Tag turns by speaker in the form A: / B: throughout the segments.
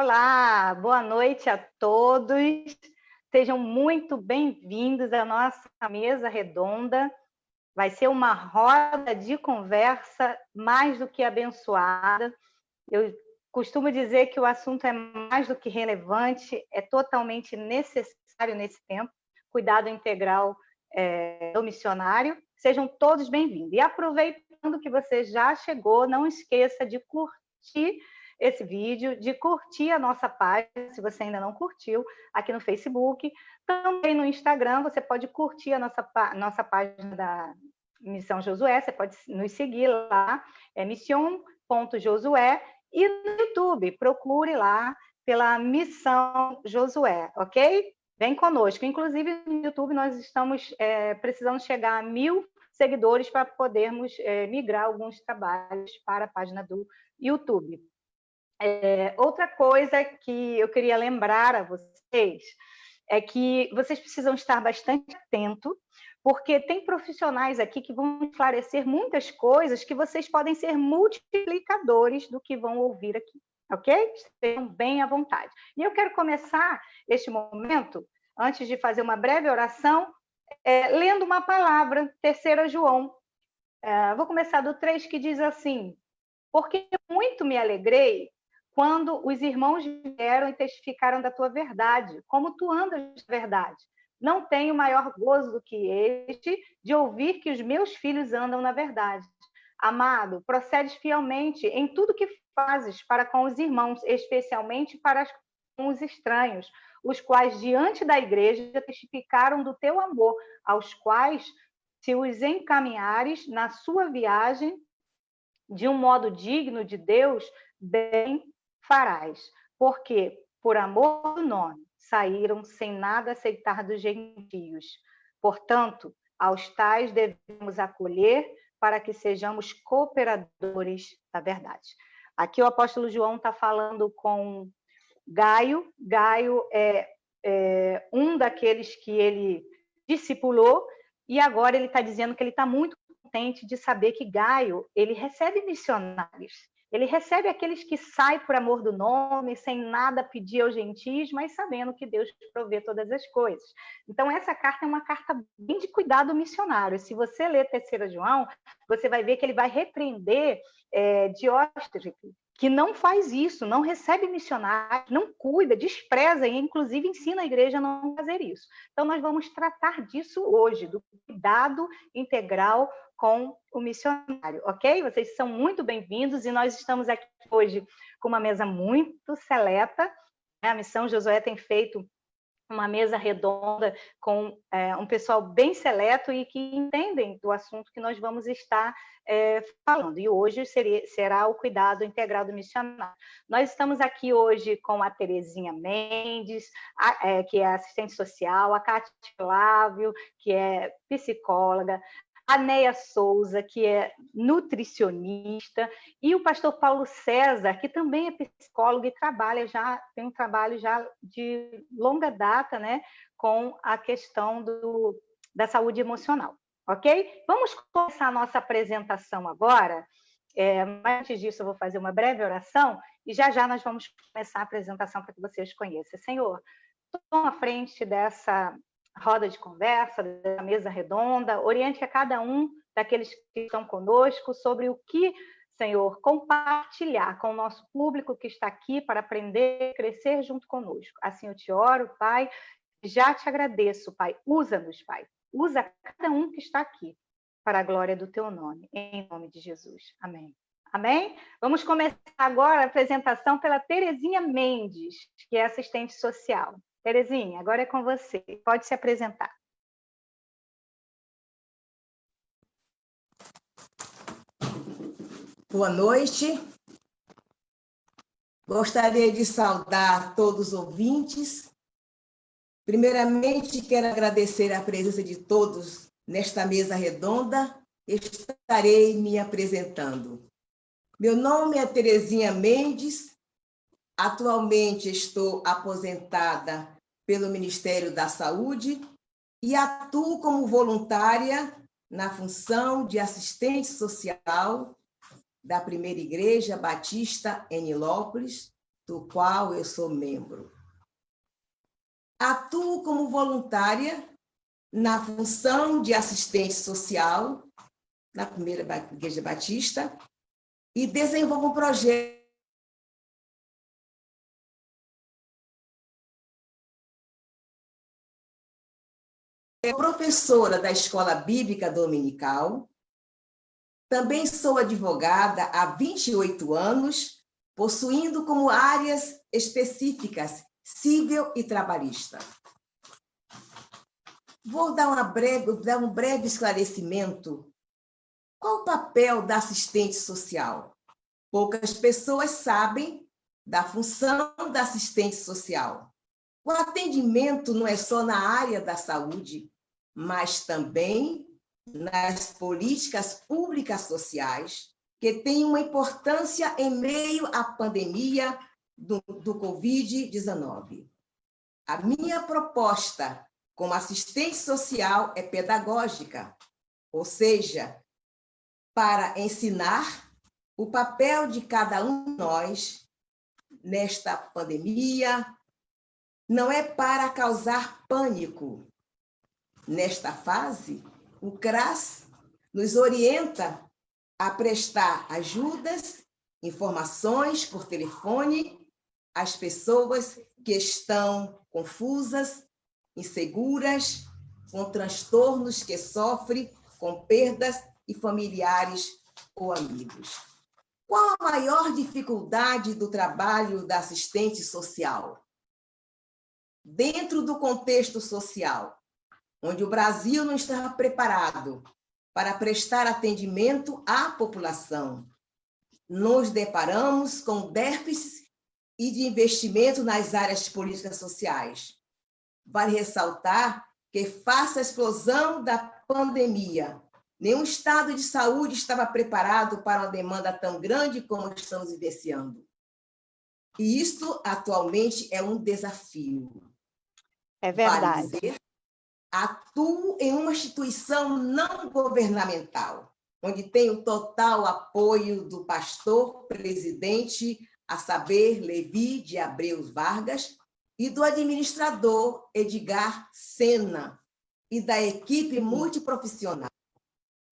A: Olá, boa noite a todos. Sejam muito bem-vindos à nossa mesa redonda. Vai ser uma roda de conversa mais do que abençoada. Eu costumo dizer que o assunto é mais do que relevante, é totalmente necessário nesse tempo. Cuidado integral do missionário. Sejam todos bem-vindos. E aproveitando que você já chegou, não esqueça de curtir esse vídeo, de curtir a nossa página, se você ainda não curtiu, aqui no Facebook. Também no Instagram, você pode curtir a nossa página da Missão Josué, você pode nos seguir lá, é mission.josué, e no YouTube, procure lá pela Missão Josué, ok? Vem conosco. Inclusive, no YouTube, nós estamos precisando chegar a 1000 seguidores para podermos migrar alguns trabalhos para a página do YouTube. Outra coisa que eu queria lembrar a vocês é que vocês precisam estar bastante atentos, porque tem profissionais aqui que vão esclarecer muitas coisas que vocês podem ser multiplicadores do que vão ouvir aqui, ok? Estejam bem à vontade. E eu quero começar este momento, antes de fazer uma breve oração, lendo uma palavra, 3 João. Vou começar do 3, que diz assim: porque muito me alegrei quando os irmãos vieram e testificaram da tua verdade, como tu andas na verdade. Não tenho maior gozo do que este, de ouvir que os meus filhos andam na verdade. Amado, procedes fielmente em tudo que fazes para com os irmãos, especialmente para com os estranhos, os quais diante da igreja testificaram do teu amor, aos quais, se os encaminhares na sua viagem, de um modo digno de Deus, bem farás, porque, por amor do nome, saíram sem nada aceitar dos gentios. Portanto, aos tais devemos acolher para que sejamos cooperadores da verdade. Aqui o apóstolo João está falando com Gaio. Gaio é um daqueles que ele discipulou, e agora ele está dizendo que ele está muito contente de saber que Gaio, ele recebe missionários, ele recebe aqueles que saem por amor do nome, sem nada pedir aos gentis, mas sabendo que Deus provê todas as coisas. Então, essa carta é uma carta bem de cuidado missionário. Se você ler 3 João, você vai ver que ele vai repreender Diótrefes, que não faz isso, não recebe missionários, não cuida, despreza e, inclusive, ensina a igreja a não fazer isso. Então, nós vamos tratar disso hoje, do cuidado integral com o missionário, ok? Vocês são muito bem-vindos e nós estamos aqui hoje com uma mesa muito seleta, né? A Missão Josué tem feito uma mesa redonda com um pessoal bem seleto e que entendem do assunto que nós vamos estar falando. E hoje será o cuidado integral do missionário. Nós estamos aqui hoje com a Terezinha Mendes, que é assistente social, a Cátia Flávio, que é psicóloga, a Neia Souza, que é nutricionista, e o pastor Paulo César, que também é psicólogo e tem um trabalho já de longa data, né, com a questão da saúde emocional, ok? Vamos começar a nossa apresentação agora. Mas antes disso, eu vou fazer uma breve oração e já nós vamos começar a apresentação para que vocês conheçam. Senhor, toma a frente dessa roda de conversa, da mesa redonda, oriente a cada um daqueles que estão conosco sobre o que, Senhor, compartilhar com o nosso público que está aqui para aprender e crescer junto conosco. Assim eu te oro, Pai, já te agradeço, Pai. Usa-nos, Pai. Usa cada um que está aqui para a glória do teu nome, em nome de Jesus. Amém. Amém? Vamos começar agora a apresentação pela Terezinha Mendes, que é assistente social. Terezinha, agora é com você. Pode se apresentar.
B: Boa noite. Gostaria de saudar todos os ouvintes. Primeiramente, quero agradecer a presença de todos nesta mesa redonda. Estarei me apresentando. Meu nome é Terezinha Mendes. Atualmente estou aposentada pelo Ministério da Saúde e atuo como voluntária na função de assistente social da Primeira Igreja Batista em Nilópolis, do qual eu sou membro. Atuo como voluntária na função de assistente social na primeira Igreja Batista e desenvolvo um projeto professora da Escola Bíblica Dominical. Também sou advogada há 28 anos, possuindo como áreas específicas civil e trabalhista. Vou dar um breve esclarecimento. Qual o papel da assistente social? Poucas pessoas sabem da função da assistente social. O atendimento não é só na área da saúde, mas também nas políticas públicas sociais, que têm uma importância em meio à pandemia do Covid-19. A minha proposta como assistente social é pedagógica, ou seja, para ensinar o papel de cada um de nós nesta pandemia, não é para causar pânico. Nesta fase, o CRAS nos orienta a prestar ajudas, informações por telefone às pessoas que estão confusas, inseguras, com transtornos que sofrem com perdas e familiares ou amigos. Qual a maior dificuldade do trabalho da assistente social? Dentro do contexto social, onde o Brasil não estava preparado para prestar atendimento à população, nos deparamos com déficits e de investimento nas áreas de políticas sociais. Vale ressaltar que, face à explosão da pandemia, nenhum estado de saúde estava preparado para uma demanda tão grande como estamos vivenciando. E isto, atualmente, é um desafio.
A: É verdade.
B: Vale dizer, atuo em uma instituição não governamental, onde tenho total apoio do pastor presidente, a saber, Levi de Abreu Vargas, e do administrador Edgar Sena, e da equipe multiprofissional.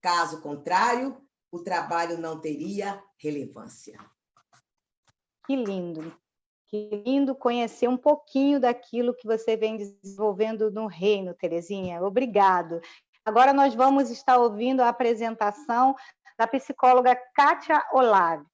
B: Caso contrário, o trabalho não teria relevância.
A: Que lindo! Que lindo conhecer um pouquinho daquilo que você vem desenvolvendo no Reino, Terezinha. Obrigado. Agora nós vamos estar ouvindo a apresentação da psicóloga Kátia Olave.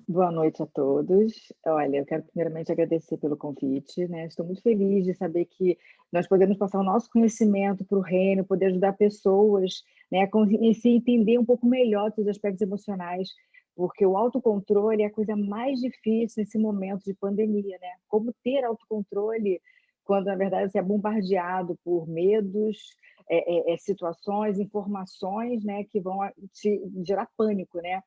C: Boa noite a todos. Olha, eu quero primeiramente agradecer pelo convite, né? Estou muito feliz de saber que nós podemos passar o nosso conhecimento para o reino, poder ajudar pessoas, né, a se entender um pouco melhor dos aspectos emocionais, porque o autocontrole é a coisa mais difícil nesse momento de pandemia, né? Como ter autocontrole quando, na verdade, você é bombardeado por medos, situações, informações, né, que vão te gerar pânico, né?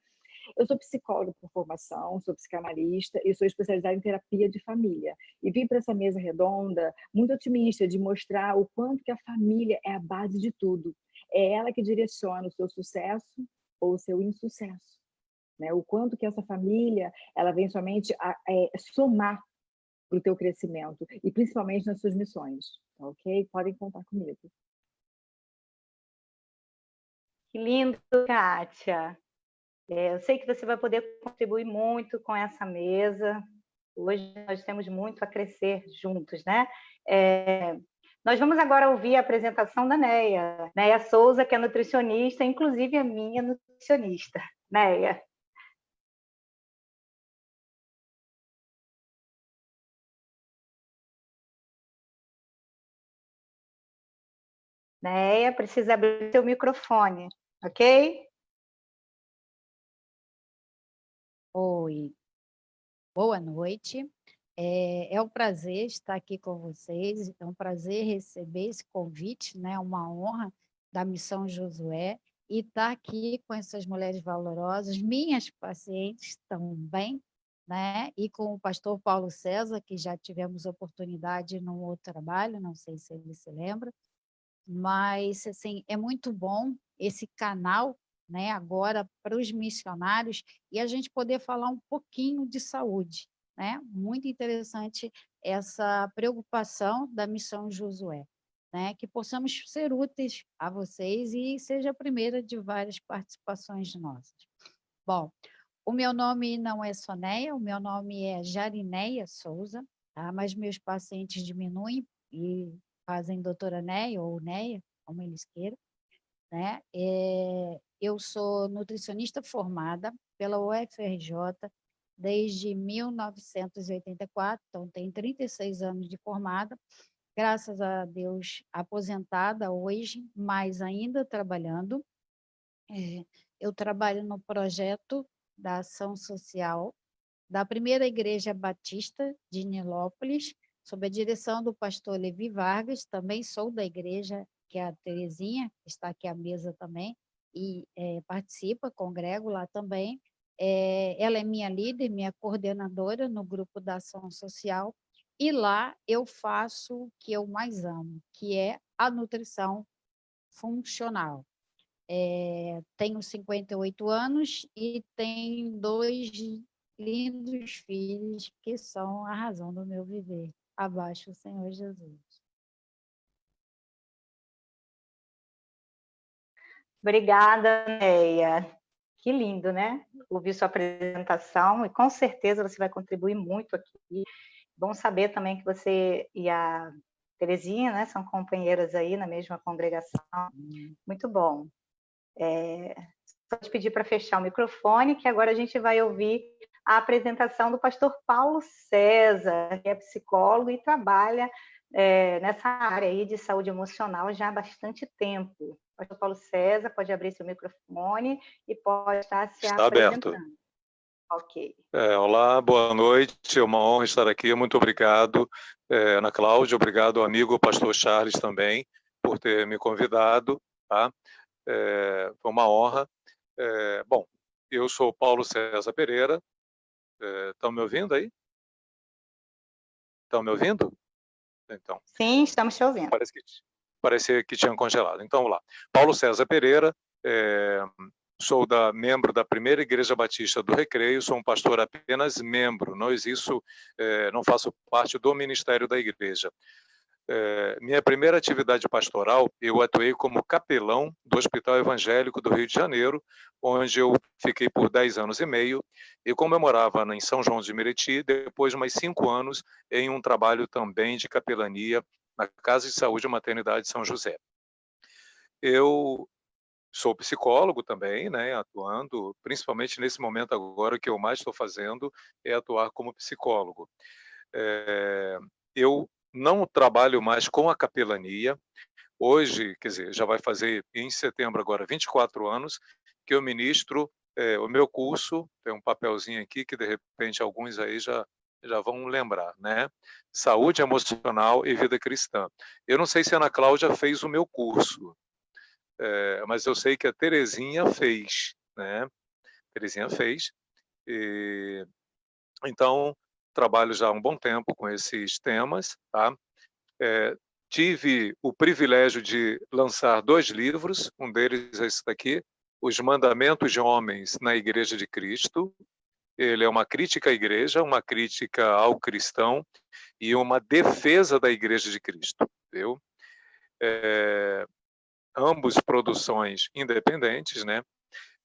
C: Eu sou psicóloga por formação, sou psicanalista e sou especializada em terapia de família. E vim para essa mesa redonda muito otimista de mostrar o quanto que a família é a base de tudo. É ela que direciona o seu sucesso ou o seu insucesso, né? O quanto que essa família ela vem somente a somar para o teu crescimento e principalmente nas suas missões, ok? Podem contar comigo.
A: Que lindo, Kátia! Eu sei que você vai poder contribuir muito com essa mesa. Hoje nós temos muito a crescer juntos, né? Nós vamos agora ouvir a apresentação da Neia Souza, que é nutricionista, inclusive a minha nutricionista. Neia. Neia, precisa abrir seu microfone, ok?
D: Oi, boa noite. É um prazer estar aqui com vocês, é um prazer receber esse convite, né? Uma honra da Missão Josué e estar aqui com essas mulheres valorosas, minhas pacientes também, né? E com o pastor Paulo César, que já tivemos oportunidade num outro trabalho, não sei se ele se lembra, mas assim, é muito bom esse canal, né, agora para os missionários e a gente poder falar um pouquinho de saúde, né? Muito interessante essa preocupação da Missão Josué, né? Que possamos ser úteis a vocês e seja a primeira de várias participações nossas. Bom, o meu nome não é Sonéia, o meu nome é Jarineia Souza, tá? Mas meus pacientes diminuem e fazem doutora Neia ou Neia, como eles queiram, né? Eu sou nutricionista formada pela UFRJ desde 1984, então tenho 36 anos de formada, graças a Deus aposentada hoje, mas ainda trabalhando. Eu trabalho no projeto da ação social da Primeira Igreja Batista de Nilópolis, sob a direção do pastor Levi Vargas. Também sou da igreja, que é a Terezinha, que está aqui à mesa também, e participa, congrego lá também. Ela é minha líder, minha coordenadora no grupo da ação social, e lá eu faço o que eu mais amo, que é a nutrição funcional. Tenho 58 anos e tenho 2 lindos filhos que são a razão do meu viver. Abaixo o Senhor Jesus.
A: Obrigada, Neia. Que lindo, né? Ouvir sua apresentação e com certeza você vai contribuir muito aqui. Bom saber também que você e a Terezinha, né, são companheiras aí na mesma congregação. Muito bom. Só te pedir para fechar o microfone, que agora a gente vai ouvir a apresentação do pastor Paulo César, que é psicólogo e trabalha nessa área aí de saúde emocional já há bastante tempo. Pastor Paulo César, pode abrir seu microfone e pode estar se apresentando.
E: Aberto.
A: Ok.
E: Olá, boa noite, é uma honra estar aqui, muito obrigado, Ana Cláudia, obrigado ao amigo pastor Charles também, por ter me convidado, tá? Foi uma honra. Bom, eu sou Paulo César Pereira, estão me ouvindo aí? Estão me ouvindo? Então,
A: sim, estamos te ouvindo.
E: Parece que tinha congelado. Então, vamos lá. Paulo César Pereira, sou membro da Primeira Igreja Batista do Recreio, sou um pastor apenas membro, não faço parte do ministério da igreja. Minha primeira atividade pastoral, eu atuei como capelão do Hospital Evangélico do Rio de Janeiro, onde eu fiquei por 10 anos e meio, e como eu morava em São João de Meriti, depois de mais 5 anos, em um trabalho também de capelania na Casa de Saúde e Maternidade São José. Eu sou psicólogo também, né, atuando, principalmente nesse momento agora, o que eu mais estou fazendo é atuar como psicólogo. Eu não trabalho mais com a capelania. Hoje, quer dizer, já vai fazer em setembro agora 24 anos que eu ministro o meu curso, tem um papelzinho aqui que de repente alguns aí já vão lembrar, né? Saúde Emocional e Vida Cristã. Eu não sei se a Ana Cláudia fez o meu curso, mas eu sei que a Terezinha fez, né? Terezinha fez. Então, trabalho já há um bom tempo com esses temas, tá? Tive o privilégio de lançar 2 livros, um deles é esse daqui, Os Mandamentos de Homens na Igreja de Cristo. Ele é uma crítica à igreja, uma crítica ao cristão e uma defesa da Igreja de Cristo, viu? Ambos produções independentes, né?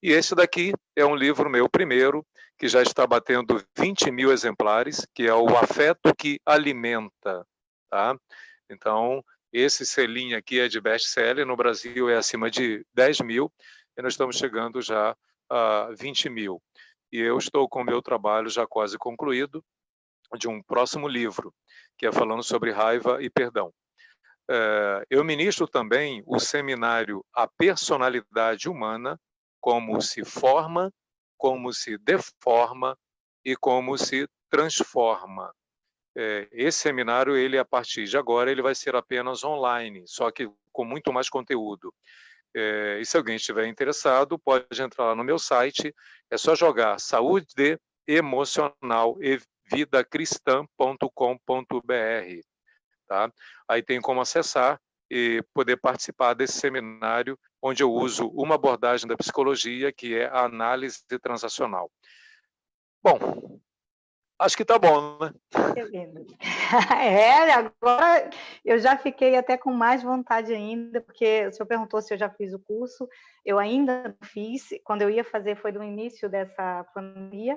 E: E esse daqui é um livro meu primeiro, que já está batendo 20.000 exemplares, que é O Afeto que Alimenta, tá? Então, esse selinho aqui é de best-seller, no Brasil é acima de 10.000, e nós estamos chegando já a 20.000. E eu estou com o meu trabalho já quase concluído, de um próximo livro, que é falando sobre raiva e perdão. Eu ministro também o seminário A Personalidade Humana, como se forma, como se deforma e como se transforma. Esse seminário, ele a partir de agora, ele vai ser apenas online, só que com muito mais conteúdo. E se alguém estiver interessado, pode entrar lá no meu site, é só jogar saúde emocional e vidacristã.com.br, tá? Aí tem como acessar e poder participar desse seminário, onde eu uso uma abordagem da psicologia, que é a análise transacional. Bom, acho que está bom, né?
A: Agora eu já fiquei até com mais vontade ainda, porque o senhor perguntou se eu já fiz o curso, eu ainda não fiz, quando eu ia fazer foi no início dessa pandemia,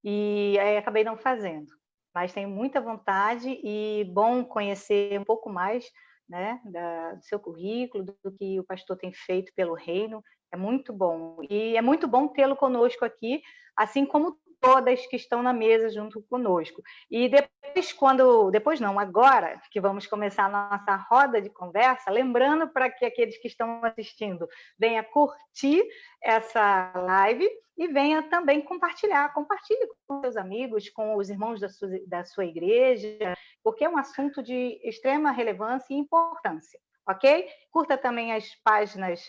A: e aí acabei não fazendo. Mas tenho muita vontade e bom conhecer um pouco mais, né, do seu currículo, do que o pastor tem feito pelo reino, é muito bom. E é muito bom tê-lo conosco aqui, assim como todas que estão na mesa junto conosco. E depois não, agora que vamos começar a nossa roda de conversa, lembrando para que aqueles que estão assistindo venham curtir essa live e venha também compartilhe com seus amigos, com os irmãos da sua igreja, porque é um assunto de extrema relevância e importância, ok? Curta também as páginas,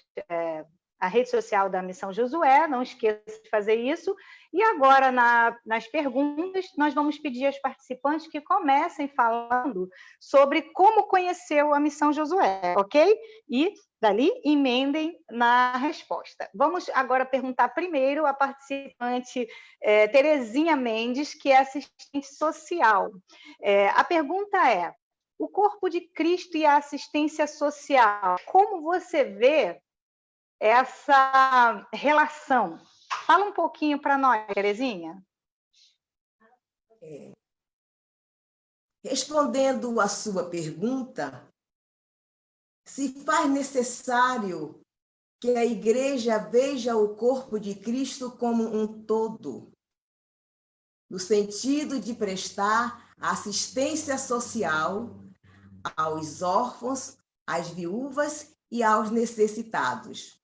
A: a rede social da Missão Josué, não esqueça de fazer isso. E agora, nas perguntas, nós vamos pedir aos participantes que comecem falando sobre como conheceu a Missão Josué, ok? E dali emendem na resposta. Vamos agora perguntar primeiro à participante Terezinha Mendes, que é assistente social. A pergunta é: o corpo de Cristo e a assistência social, como você vê essa relação? Fala um pouquinho para nós, Terezinha.
B: Respondendo à sua pergunta, se faz necessário que a igreja veja o corpo de Cristo como um todo, no sentido de prestar assistência social aos órfãos, às viúvas e aos necessitados.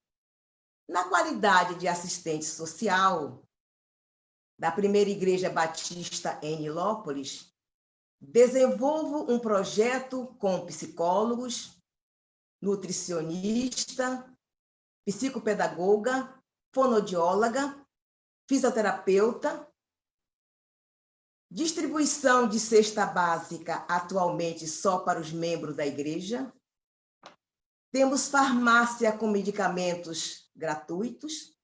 B: Na qualidade de assistente social da Primeira Igreja Batista em Nilópolis, desenvolvo um projeto com psicólogos, nutricionista, psicopedagoga, fonoaudióloga, fisioterapeuta, distribuição de cesta básica atualmente só para os membros da igreja. Temos farmácia com medicamentos gratuitos.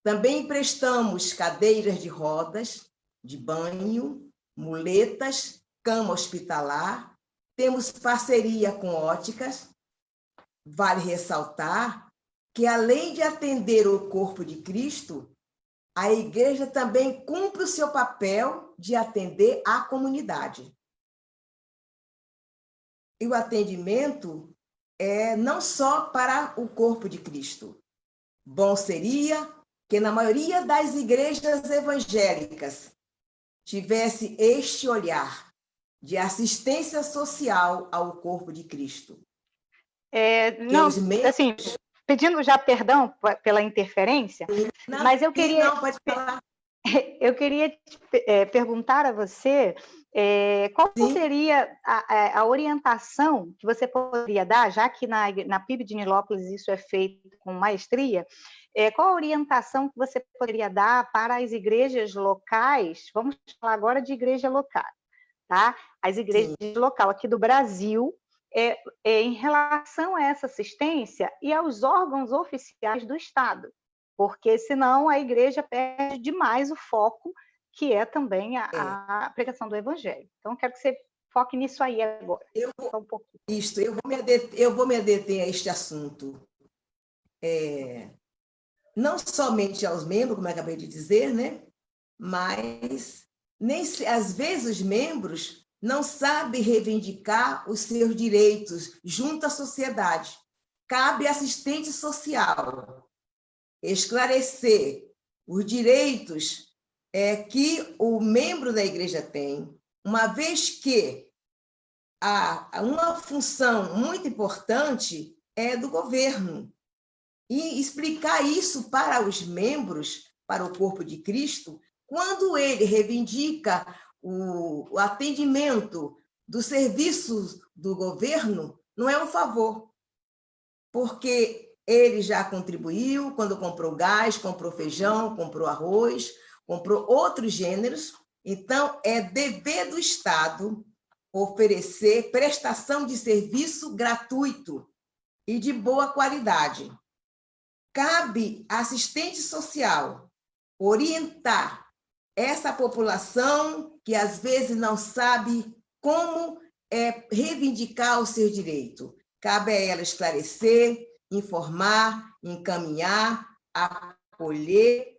B: Também emprestamos cadeiras de rodas, de banho, muletas, cama hospitalar. Temos parceria com óticas. Vale ressaltar que, além de atender o corpo de Cristo, a igreja também cumpre o seu papel de atender a comunidade. E o atendimento é não só para o corpo de Cristo. Bom seria que, na maioria das igrejas evangélicas, tivesse este olhar de assistência social ao corpo de Cristo.
A: Não, assim, pedindo já perdão pela interferência, mas eu queria...
B: Não, pode falar.
A: Eu queria perguntar a você qual seria a orientação que você poderia dar, já que na PIB de Nilópolis isso é feito com maestria, qual a orientação que você poderia dar para as igrejas locais? Vamos falar agora de igreja local, tá? As igrejas locais aqui do Brasil, em relação a essa assistência e aos órgãos oficiais do Estado, porque senão a igreja perde demais o foco, que é também a pregação do Evangelho. Então, quero que você foque nisso aí agora.
B: Eu vou me adeter a este assunto. Não somente aos membros, como eu acabei de dizer, né? Mas às vezes os membros não sabem reivindicar os seus direitos junto à sociedade. Cabe assistente social esclarecer os direitos que o membro da igreja tem, uma vez que uma função muito importante é do governo, e explicar isso para os membros, para o corpo de Cristo, quando ele reivindica o atendimento dos serviços do governo, não é um favor, porque ele já contribuiu quando comprou gás, comprou feijão, comprou arroz, comprou outros gêneros. Então, é dever do Estado oferecer prestação de serviço gratuito e de boa qualidade. Cabe à assistente social orientar essa população que às vezes não sabe como reivindicar o seu direito. Cabe a ela esclarecer, informar, encaminhar, acolher,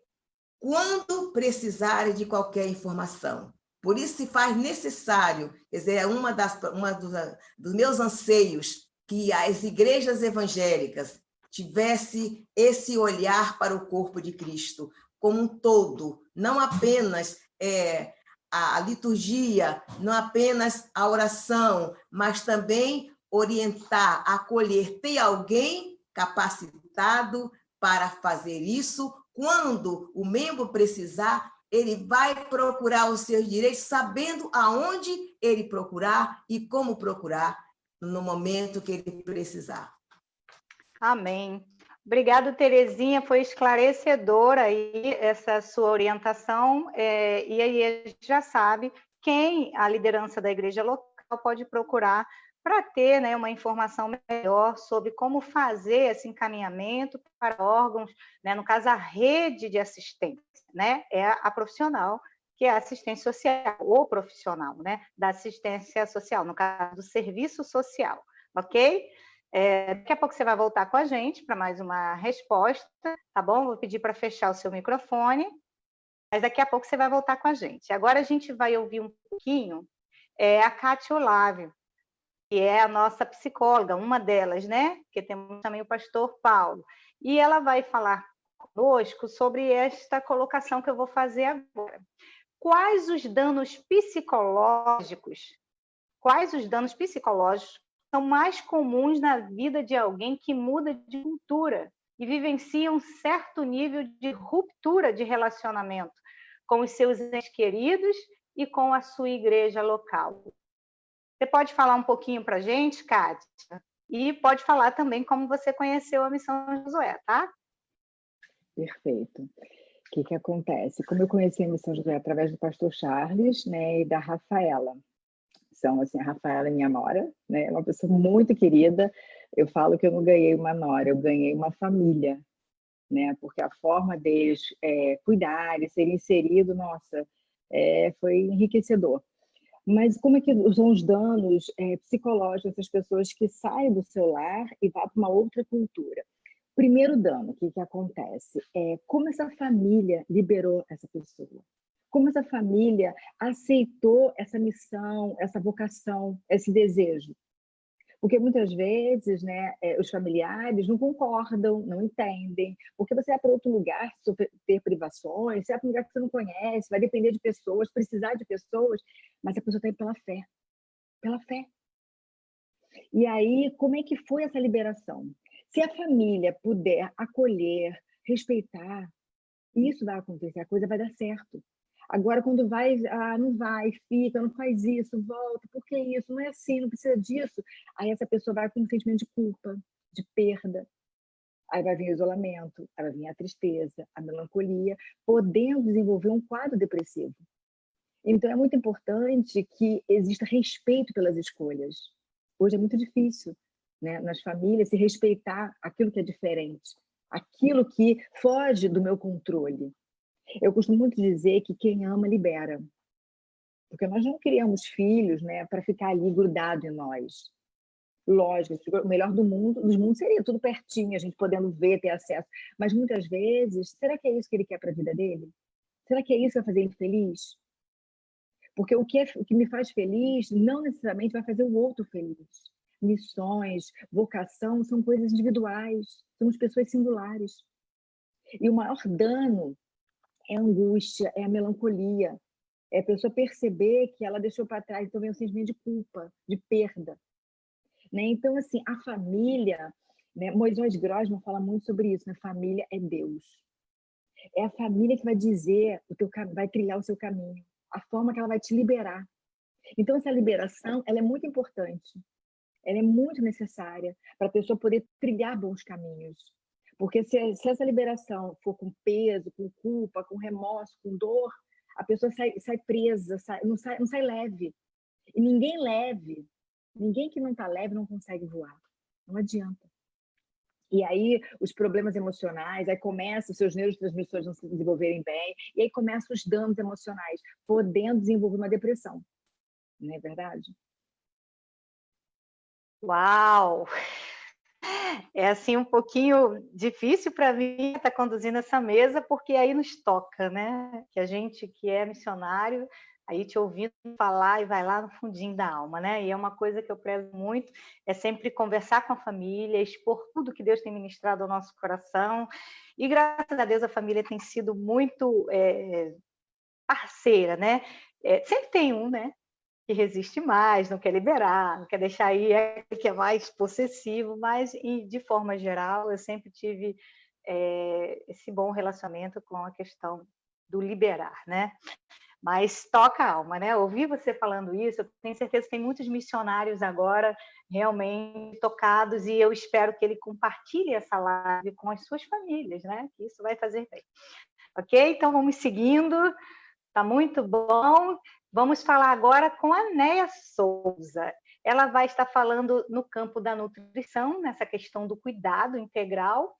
B: quando precisarem de qualquer informação. Por isso se faz necessário, quer dizer, é dos meus anseios, que as igrejas evangélicas tivessem esse olhar para o corpo de Cristo como um todo, não apenas a liturgia, não apenas a oração, mas também orientar, acolher, ter alguém capacitado para fazer isso. Quando o membro precisar, ele vai procurar os seus direitos, sabendo aonde ele procurar e como procurar no momento que ele precisar.
A: Amém. Obrigada, Terezinha, foi esclarecedora aí essa sua orientação, e aí a gente já sabe quem a liderança da igreja local pode procurar para ter, né, uma informação melhor sobre como fazer esse encaminhamento para órgãos, né, no caso, a rede de assistência, né, é a profissional, que é a assistência social, ou profissional, né, da assistência social, no caso do serviço social, ok? Daqui a pouco você vai voltar com a gente para mais uma resposta, tá bom? Vou pedir para fechar o seu microfone, mas daqui a pouco você vai voltar com a gente. Agora a gente vai ouvir um pouquinho a Cátia Olávio, que é a nossa psicóloga, uma delas, né? Porque temos também o pastor Paulo. E ela vai falar conosco sobre esta colocação que eu vou fazer agora. Quais os danos psicológicos são mais comuns na vida de alguém que muda de cultura e vivencia um certo nível de ruptura de relacionamento com os seus entes queridos e com a sua igreja local? Você pode falar um pouquinho para a gente, Kátia? E pode falar também como você conheceu a Missão Josué, tá?
C: Perfeito. O que acontece? Como eu conheci a Missão Josué através do pastor Charles, né, e da Rafaela. São, assim, a Rafaela é minha nora, né, é uma pessoa muito querida. Eu falo que eu não ganhei uma nora, eu ganhei uma família, né, porque a forma deles cuidarem, serem inseridos, nossa, foi enriquecedor. Mas como é que são os danos psicológicos dessas pessoas que saem do seu lar e vão para uma outra cultura? Primeiro dano, o que acontece? Como essa família liberou essa pessoa? Como essa família aceitou essa missão, essa vocação, esse desejo? Porque muitas vezes, né, os familiares não concordam, não entendem, porque você vai para outro lugar ter privações, você vai para um lugar que você não conhece, vai depender de pessoas, precisar de pessoas, mas a pessoa está indo pela fé. Pela fé. E aí, como é que foi essa liberação? Se a família puder acolher, respeitar, isso vai acontecer, a coisa vai dar certo. Agora, quando vai, não vai, fica, não faz isso, volta, por que isso? Não é assim, não precisa disso. Aí essa pessoa vai com um sentimento de culpa, de perda. Aí vai vir o isolamento, aí vai vir a tristeza, a melancolia, podendo desenvolver um quadro depressivo. Então, é muito importante que exista respeito pelas escolhas. Hoje é muito difícil, né, nas famílias, se respeitar aquilo que é diferente, aquilo que foge do meu controle. Eu costumo muito dizer que quem ama libera, porque nós não criamos filhos, né, para ficar ali grudado em nós. Lógico, o melhor dos mundos seria tudo pertinho, a gente podendo ver, ter acesso. Mas muitas vezes, será que é isso que ele quer para a vida dele? Será que é isso que vai fazer ele feliz? Porque o que me faz feliz não necessariamente vai fazer o outro feliz. Missões, vocação são coisas individuais, somos pessoas singulares. E o maior dano é a angústia, é a melancolia, é a pessoa perceber que ela deixou para trás, então vem um sentimento de culpa, de perda. Né? Então, assim, a família, né? Moisés Grossman fala muito sobre isso, né? Família é Deus. É a família que vai dizer, vai trilhar o seu caminho, a forma que ela vai te liberar. Então, essa liberação, ela é muito importante, ela é muito necessária para a pessoa poder trilhar bons caminhos. Porque se essa liberação for com peso, com culpa, com remorso, com dor, a pessoa sai presa, não sai leve. E ninguém leve, ninguém que não está leve não consegue voar. Não adianta. E aí os problemas emocionais, aí começam os seus neurotransmissores não se desenvolverem bem, e aí começam os danos emocionais, podendo desenvolver uma depressão. Não é verdade?
A: Uau! É assim um pouquinho difícil para mim estar conduzindo essa mesa, porque aí nos toca, né? Que a gente que é missionário, aí te ouvindo falar e vai lá no fundinho da alma, né? E é uma coisa que eu prezo muito, é sempre conversar com a família, expor tudo que Deus tem ministrado ao nosso coração. E graças a Deus a família tem sido muito parceira, né? Sempre tem um, né? Que resiste mais, não quer liberar, não quer deixar ir, que é mais possessivo, mas de forma geral eu sempre tive esse bom relacionamento com a questão do liberar, né? Mas toca a alma, né? Ouvir você falando isso, eu tenho certeza que tem muitos missionários agora realmente tocados e eu espero que ele compartilhe essa live com as suas famílias, né? Que isso vai fazer bem. Ok? Então vamos seguindo. Tá muito bom. Vamos falar agora com a Néia Souza. Ela vai estar falando no campo da nutrição, nessa questão do cuidado integral.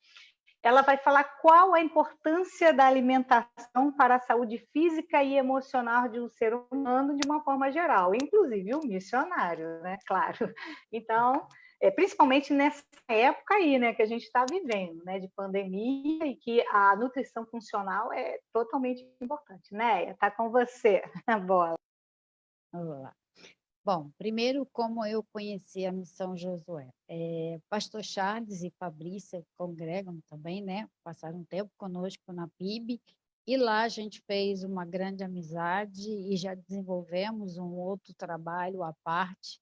A: Ela vai falar qual a importância da alimentação para a saúde física e emocional de um ser humano de uma forma geral, inclusive o missionário, né? Claro. Então, principalmente nessa época aí, né, que a gente está vivendo, né, de pandemia, e que a nutrição funcional é totalmente importante, né? Está com você a bola.
D: Vamos lá. Bom, primeiro, como eu conheci a Missão Josué. Pastor Charles e Fabrícia congregam também, né? Passaram um tempo conosco na PIB, e lá a gente fez uma grande amizade e já desenvolvemos um outro trabalho à parte,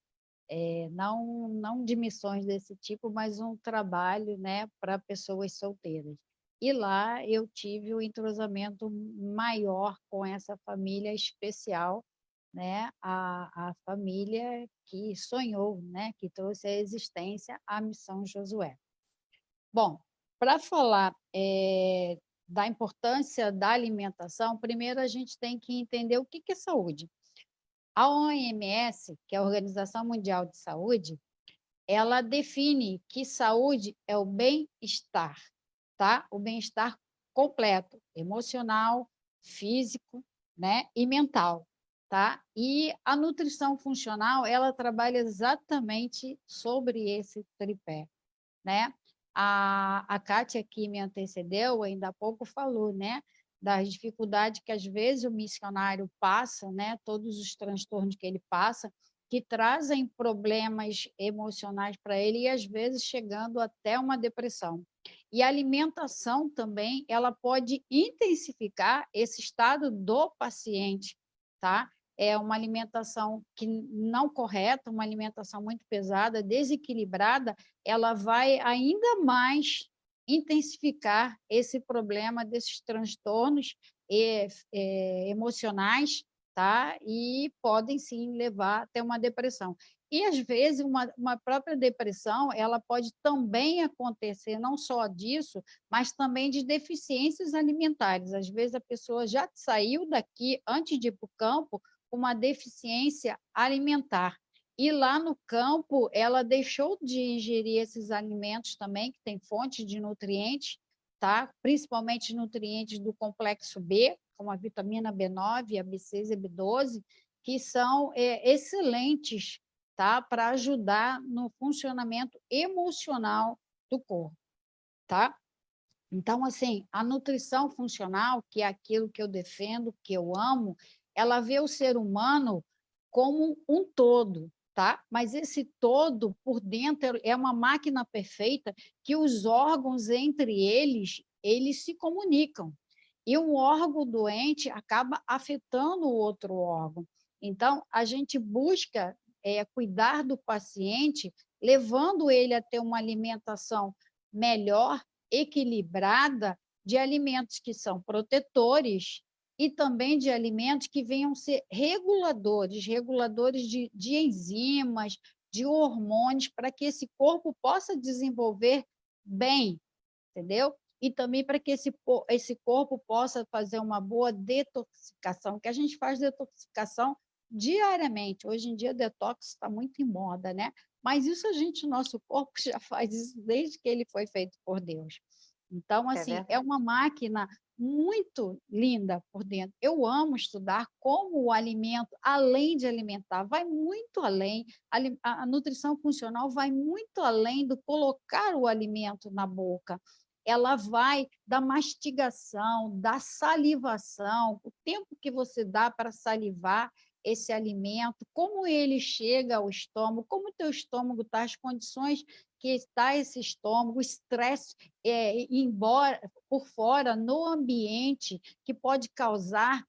D: não de missões desse tipo, mas um trabalho, né, para pessoas solteiras. E lá eu tive o entrosamento maior com essa família especial, né, a família que sonhou, né, que trouxe à existência a Missão Josué. Bom, para falar da importância da alimentação, primeiro a gente tem que entender o que é saúde. A OMS, que é a Organização Mundial de Saúde, ela define que saúde é o bem-estar, tá? O bem-estar completo, emocional, físico, né, e mental, tá? E a nutrição funcional, ela trabalha exatamente sobre esse tripé, né? A Kátia, que me antecedeu, ainda há pouco falou, né, das dificuldades que às vezes o missionário passa, né, todos os transtornos que ele passa, que trazem problemas emocionais para ele e às vezes chegando até uma depressão. E a alimentação também, ela pode intensificar esse estado do paciente, tá? É uma alimentação que não correta, uma alimentação muito pesada, desequilibrada, ela vai ainda mais intensificar esse problema desses transtornos emocionais, tá? E podem sim levar até uma depressão. E às vezes uma própria depressão, ela pode também acontecer não só disso, mas também de deficiências alimentares. Às vezes a pessoa já saiu daqui antes de ir para o campo com uma deficiência alimentar. E lá no campo, ela deixou de ingerir esses alimentos também, que tem fonte de nutrientes, tá? Principalmente nutrientes do complexo B, como a vitamina B9, a B6 e a B12, que são excelentes, tá? Para ajudar no funcionamento emocional do corpo, tá? Então, assim, a nutrição funcional, que é aquilo que eu defendo, que eu amo, ela vê o ser humano como um todo, tá? Mas esse todo, por dentro, é uma máquina perfeita que os órgãos, entre eles se comunicam. E um órgão doente acaba afetando o outro órgão. Então, a gente busca cuidar do paciente, levando ele a ter uma alimentação melhor, equilibrada, de alimentos que são protetores e também de alimentos que venham ser reguladores de enzimas, de hormônios, para que esse corpo possa desenvolver bem, entendeu? E também para que esse corpo possa fazer uma boa detoxificação, que a gente faz detoxificação diariamente. Hoje em dia, detox está muito em moda, né? Mas isso nosso corpo já faz isso desde que ele foi feito por Deus. Então, assim, é uma máquina muito linda por dentro. Eu amo estudar como o alimento, além de alimentar, vai muito além. A nutrição funcional vai muito além do colocar o alimento na boca. Ela vai da mastigação, da salivação, o tempo que você dá para salivar esse alimento, como ele chega ao estômago, como o teu estômago está, as condições que está esse estômago, o estresse embora por fora, no ambiente, que pode causar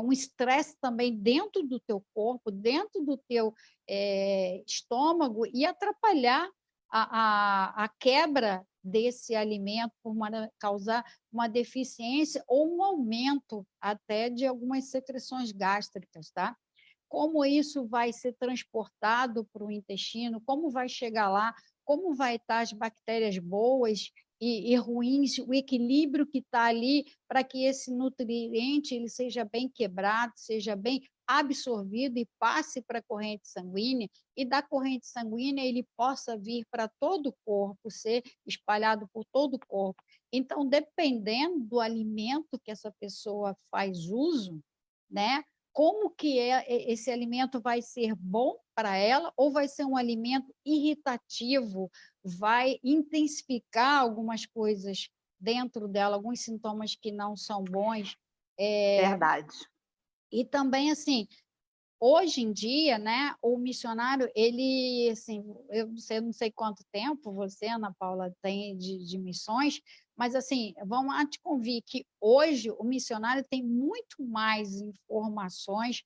D: um estresse também dentro do teu corpo, dentro do teu estômago, e atrapalhar a quebra desse alimento, causar uma deficiência ou um aumento até de algumas secreções gástricas, tá? Como isso vai ser transportado para o intestino, como vai chegar lá, como vai estar as bactérias boas e ruins, o equilíbrio que está ali para que esse nutriente ele seja bem quebrado, seja bem absorvido e passe para a corrente sanguínea, e da corrente sanguínea ele possa vir para todo o corpo, ser espalhado por todo o corpo. Então, dependendo do alimento que essa pessoa faz uso, né, como que esse alimento vai ser bom para ela ou vai ser um alimento irritativo, vai intensificar algumas coisas dentro dela, alguns sintomas que não são bons.
A: Verdade.
D: E também, assim, hoje em dia, né, o missionário, ele, assim, eu não sei quanto tempo você, Ana Paula, tem de missões, mas, assim, vamos lá te convir que hoje o missionário tem muito mais informações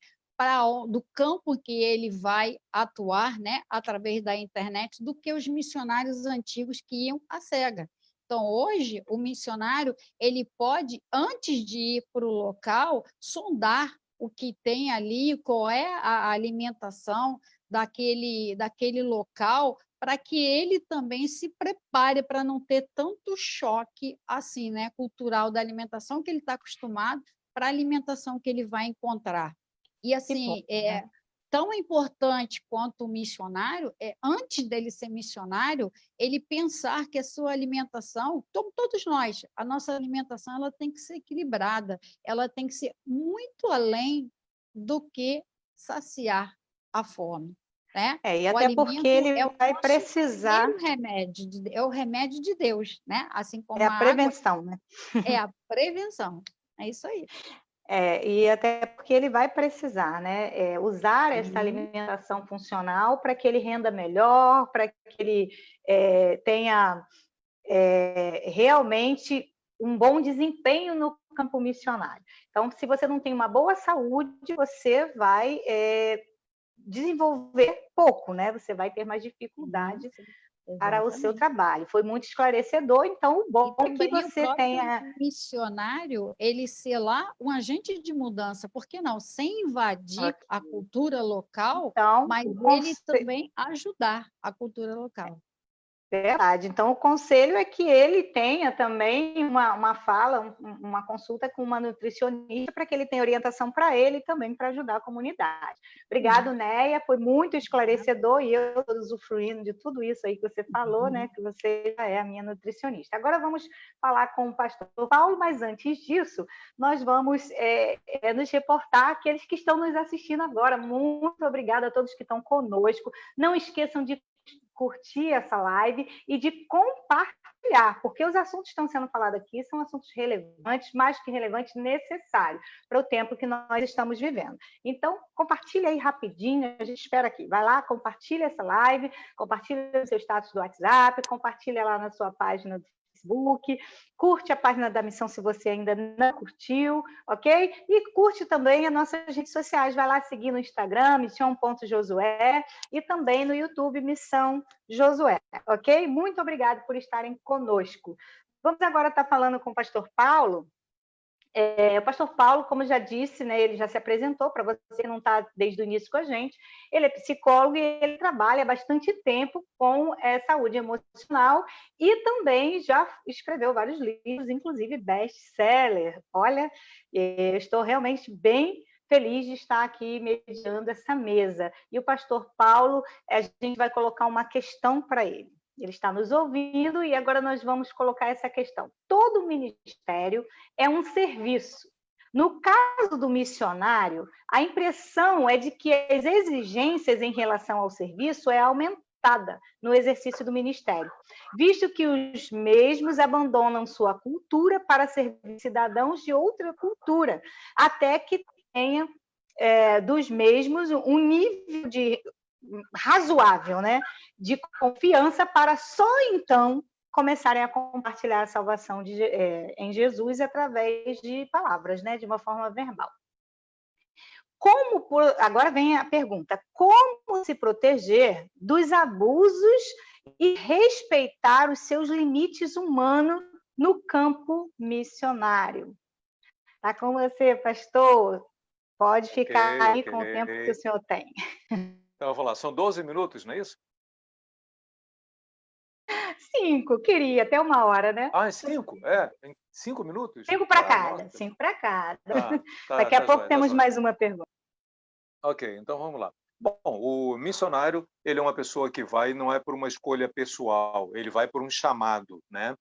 D: do campo que ele vai atuar, né, através da internet, do que os missionários antigos que iam à cega. Então, hoje, o missionário, ele pode, antes de ir para o local, sondar o que tem ali, qual é a alimentação daquele local, para que ele também se prepare para não ter tanto choque assim, né, cultural da alimentação que ele está acostumado para a alimentação que ele vai encontrar. E assim, tão importante quanto o missionário, antes dele ser missionário, ele pensar que a sua alimentação, todos nós, a nossa alimentação ela tem que ser equilibrada, ela tem que ser muito além do que saciar a fome. Né?
A: E até porque ele vai precisar...
D: remédio, é o remédio de Deus, né? Assim como
A: a prevenção,
D: água,
A: né?
D: É a prevenção, é isso aí.
A: E até porque ele vai precisar, né, usar essa alimentação funcional para que ele renda melhor, para que ele tenha realmente um bom desempenho no campo missionário. Então, se você não tem uma boa saúde, você vai desenvolver pouco, né? Você vai ter mais dificuldade para o seu trabalho. Foi muito esclarecedor, então o bom é que você tenha...
D: O missionário, ele ser lá um agente de mudança, por que não? Sem invadir a cultura local, então, mas ele também ajudar a cultura local.
A: Verdade. Então, o conselho é que ele tenha também uma fala, uma consulta com uma nutricionista para que ele tenha orientação para ele e também para ajudar a comunidade. Obrigado, Neia, foi muito esclarecedor e eu estou usufruindo de tudo isso aí que você falou, né? Que você já é a minha nutricionista. Agora vamos falar com o pastor Paulo, mas antes disso, nós vamos nos reportar àqueles que estão nos assistindo agora. Muito obrigada a todos que estão conosco. Não esqueçam de curtir essa live e de compartilhar, porque os assuntos que estão sendo falados aqui são assuntos relevantes, mais que relevantes, necessários para o tempo que nós estamos vivendo. Então, compartilha aí rapidinho, a gente espera aqui. Vai lá, compartilha essa live, compartilha o seu status do WhatsApp, compartilha lá na sua página do Facebook, curte a página da Missão se você ainda não curtiu, ok? E curte também as nossas redes sociais, vai lá seguir no Instagram, missão.josué, e também no YouTube, Missão Josué, ok? Muito obrigada por estarem conosco. Vamos agora estar falando com o pastor Paulo. O pastor Paulo, como já disse, né, ele já se apresentou, para você que não está desde o início com a gente, ele é psicólogo e ele trabalha há bastante tempo com saúde emocional e também já escreveu vários livros, inclusive best-seller. Olha, eu estou realmente bem feliz de estar aqui mediando essa mesa. E o pastor Paulo, a gente vai colocar uma questão para ele. Ele está nos ouvindo e agora nós vamos colocar essa questão. Todo ministério é um serviço. No caso do missionário, a impressão é de que as exigências em relação ao serviço é aumentada no exercício do ministério, visto que os mesmos abandonam sua cultura para servir cidadãos de outra cultura, até que tenha dos mesmos um nível de razoável, né, de confiança para só então começarem a compartilhar a salvação em Jesus através de palavras, né, de uma forma verbal. Agora vem a pergunta: como se proteger dos abusos e respeitar os seus limites humanos no campo missionário? Está com você, pastor. Pode ficar aí com o tempo que o senhor tem.
E: Então, vamos lá. São 12 minutos, não é isso?
A: 5, queria, até 1 hora, né?
E: Ah, é 5? Tem 5 minutos?
A: 5 para cada, 5 para cada. Daqui a pouco temos mais uma pergunta.
E: Ok, então vamos lá. Bom, o missionário, ele é uma pessoa que vai, não é por uma escolha pessoal, ele vai por um chamado, né?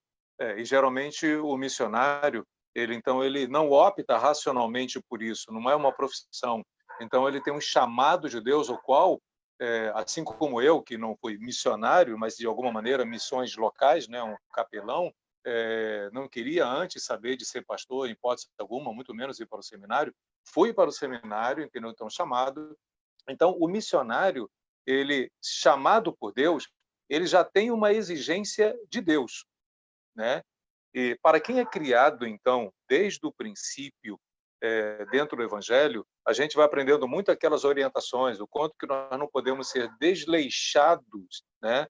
E: E geralmente o missionário, ele não opta racionalmente por isso, não é uma profissão. Então ele tem um chamado de Deus, o qual, assim como eu, que não fui missionário, mas de alguma maneira missões locais, né, um capelão, não queria antes saber de ser pastor, em hipótese alguma, muito menos ir para o seminário. Fui para o seminário, entendeu? Então, chamado. Então, o missionário, ele, chamado por Deus, ele já tem uma exigência de Deus, né? E para quem é criado, então, desde o princípio, dentro do Evangelho, a gente vai aprendendo muito aquelas orientações, o quanto que nós não podemos ser desleixados, né?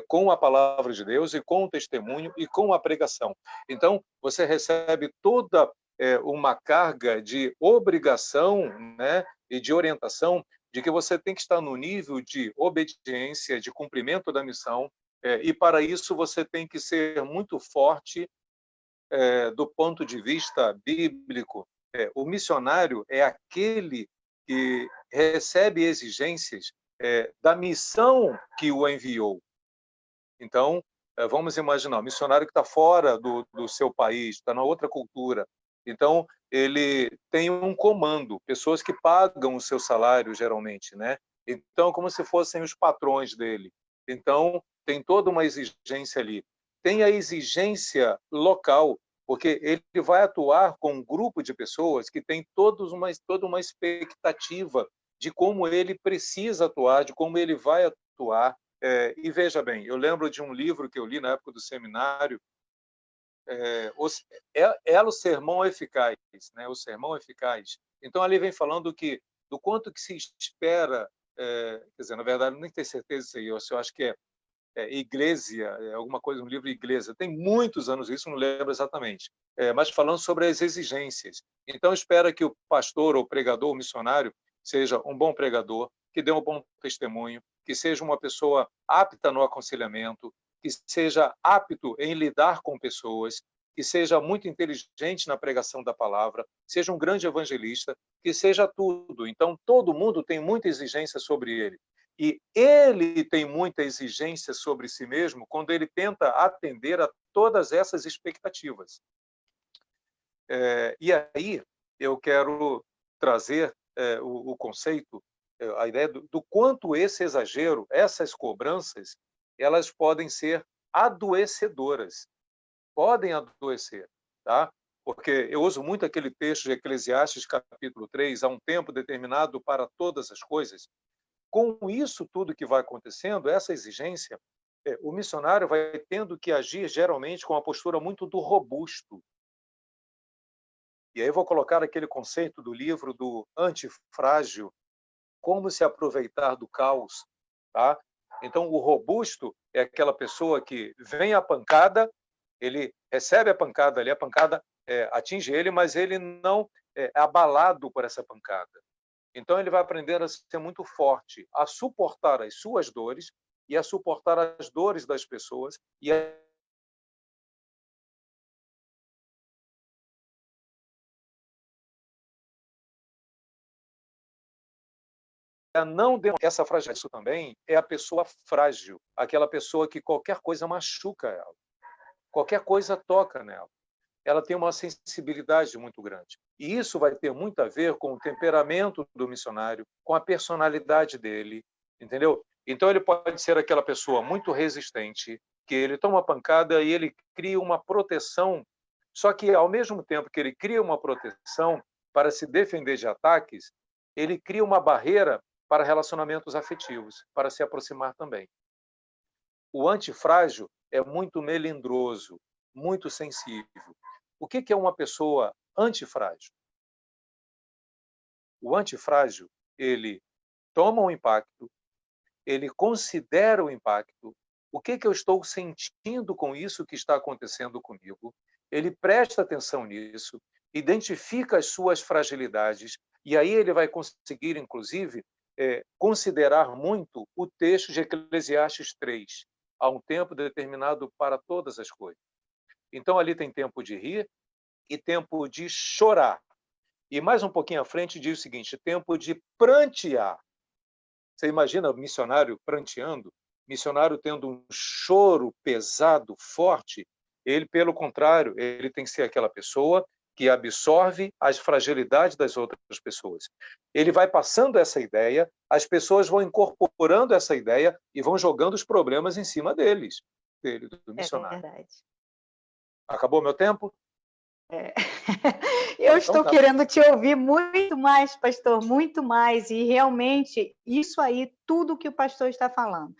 E: Com a palavra de Deus e com o testemunho e com a pregação. Então, você recebe toda uma carga de obrigação, né? E de orientação de que você tem que estar no nível de obediência, de cumprimento da missão, e para isso você tem que ser muito forte do ponto de vista bíblico. O missionário é aquele que recebe exigências da missão que o enviou. Então, vamos imaginar, o missionário que está fora do seu país, está na outra cultura. Então, ele tem um comando, pessoas que pagam o seu salário, geralmente, né? Então, como se fossem os patrões dele. Então, tem toda uma exigência ali. Tem a exigência local, porque ele vai atuar com um grupo de pessoas que tem toda uma expectativa de como ele precisa atuar, de como ele vai atuar. E veja bem, eu lembro de um livro que eu li na época do seminário, o Sermão Eficaz, né? O Sermão Eficaz. Então, ali vem falando do quanto que se espera, quer dizer, na verdade, nem tenho certeza disso aí, eu acho que Igreja, alguma coisa, um livro Igreja, tem muitos anos isso, não lembro exatamente, mas falando sobre as exigências. Então, espera que o pastor, ou pregador, ou missionário, seja um bom pregador, que dê um bom testemunho, que seja uma pessoa apta no aconselhamento, que seja apto em lidar com pessoas, que seja muito inteligente na pregação da palavra, seja um grande evangelista, que seja tudo. Então, todo mundo tem muita exigência sobre ele. E ele tem muita exigência sobre si mesmo quando ele tenta atender a todas essas expectativas. E aí eu quero trazer o conceito, a ideia do quanto esse exagero, essas cobranças, elas podem ser adoecedoras. Podem adoecer, tá? Porque eu uso muito aquele texto de Eclesiastes, capítulo 3, há um tempo determinado para todas as coisas. Com isso tudo que vai acontecendo, essa exigência, o missionário vai tendo que agir geralmente com uma postura muito do robusto. E aí eu vou colocar aquele conceito do livro do Antifrágil, como se aproveitar do caos, tá? Então, o robusto é aquela pessoa que vem a pancada, ele recebe a pancada ali, a pancada atinge ele, mas ele não é abalado por essa pancada. Então, ele vai aprender a ser muito forte, a suportar as suas dores e a suportar as dores das pessoas e a essa fragilidade. Isso também é a pessoa frágil, aquela pessoa que qualquer coisa machuca ela, qualquer coisa toca nela. Ela tem uma sensibilidade muito grande. E isso vai ter muito a ver com o temperamento do missionário, com a personalidade dele, entendeu? Então, ele pode ser aquela pessoa muito resistente, que ele toma uma pancada e ele cria uma proteção, só que, ao mesmo tempo que ele cria uma proteção para se defender de ataques, ele cria uma barreira para relacionamentos afetivos, para se aproximar também. O antifrágil é muito melindroso, muito sensível. O que é uma pessoa antifrágil? O antifrágil, ele toma um impacto, ele considera o impacto, o que eu estou sentindo com isso que está acontecendo comigo, ele presta atenção nisso, identifica as suas fragilidades, e aí ele vai conseguir, inclusive, considerar muito o texto de Eclesiastes 3, há um tempo determinado para todas as coisas. Então, ali tem tempo de rir e tempo de chorar. E mais um pouquinho à frente diz o seguinte, tempo de prantear. Você imagina o missionário pranteando? Missionário tendo um choro pesado, forte? Ele, pelo contrário, ele tem que ser aquela pessoa que absorve as fragilidades das outras pessoas. Ele vai passando essa ideia, as pessoas vão incorporando essa ideia e vão jogando os problemas em cima deles, do missionário.
A: É verdade.
E: Acabou meu tempo?
A: Eu estou querendo te ouvir muito mais, pastor, muito mais, e realmente isso aí, tudo que o pastor está falando,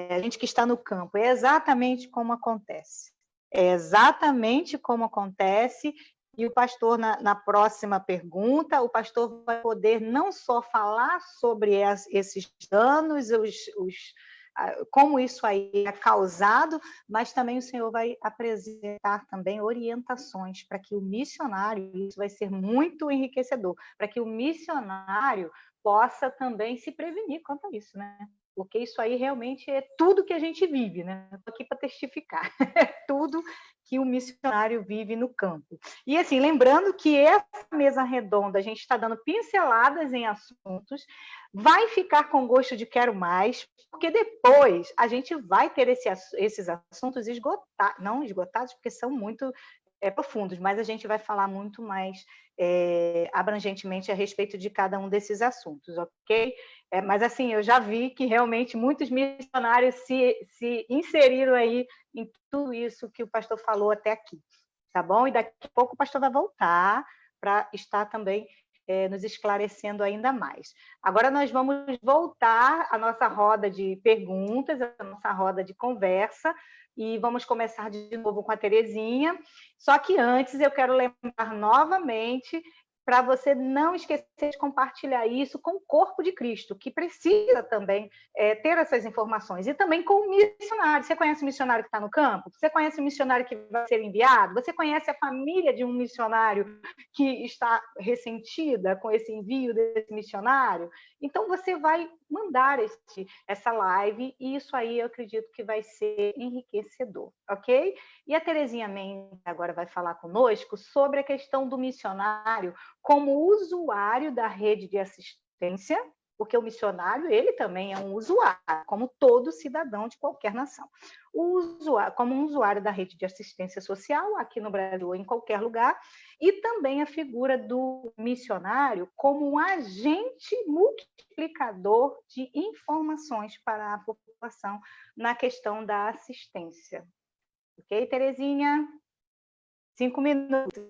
A: a gente que está no campo, é exatamente como acontece. É exatamente como acontece, e o pastor, na próxima pergunta, o pastor vai poder não só falar sobre esses danos, como isso aí é causado, mas também o Senhor vai apresentar também orientações para que o missionário, isso vai ser muito enriquecedor, para que o missionário possa também se prevenir quanto a isso, né? Porque isso aí realmente é tudo que a gente vive, né? Estou aqui para testificar, é tudo que o missionário vive no campo. E assim, lembrando que essa mesa redonda, a gente está dando pinceladas em assuntos, vai ficar com gosto de quero mais, porque depois a gente vai ter esses assuntos não esgotados, porque são muito profundos, mas a gente vai falar muito mais abrangentemente a respeito de cada um desses assuntos, ok? Mas assim, eu já vi que realmente muitos missionários se inseriram aí em tudo isso que o pastor falou até aqui, tá bom? E daqui a pouco o pastor vai voltar para estar também nos esclarecendo ainda mais. Agora nós vamos voltar à nossa roda de perguntas, à nossa roda de conversa, e vamos começar de novo com a Terezinha. Só que antes eu quero lembrar novamente para você não esquecer de compartilhar isso com o corpo de Cristo, que precisa também ter essas informações. E também com o missionário. Você conhece o missionário que está no campo? Você conhece o missionário que vai ser enviado? Você conhece a família de um missionário que está ressentida com esse envio desse missionário? Então, você vai mandar essa live, e isso aí eu acredito que vai ser enriquecedor, ok? E a Terezinha Mendes agora vai falar conosco sobre a questão do missionário como usuário da rede de assistência, porque o missionário, ele também é um usuário, como todo cidadão de qualquer nação. Como um usuário da rede de assistência social, aqui no Brasil ou em qualquer lugar, e também a figura do missionário como um agente multiplicador de informações para a população na questão da assistência. Ok, Terezinha? 5 minutos.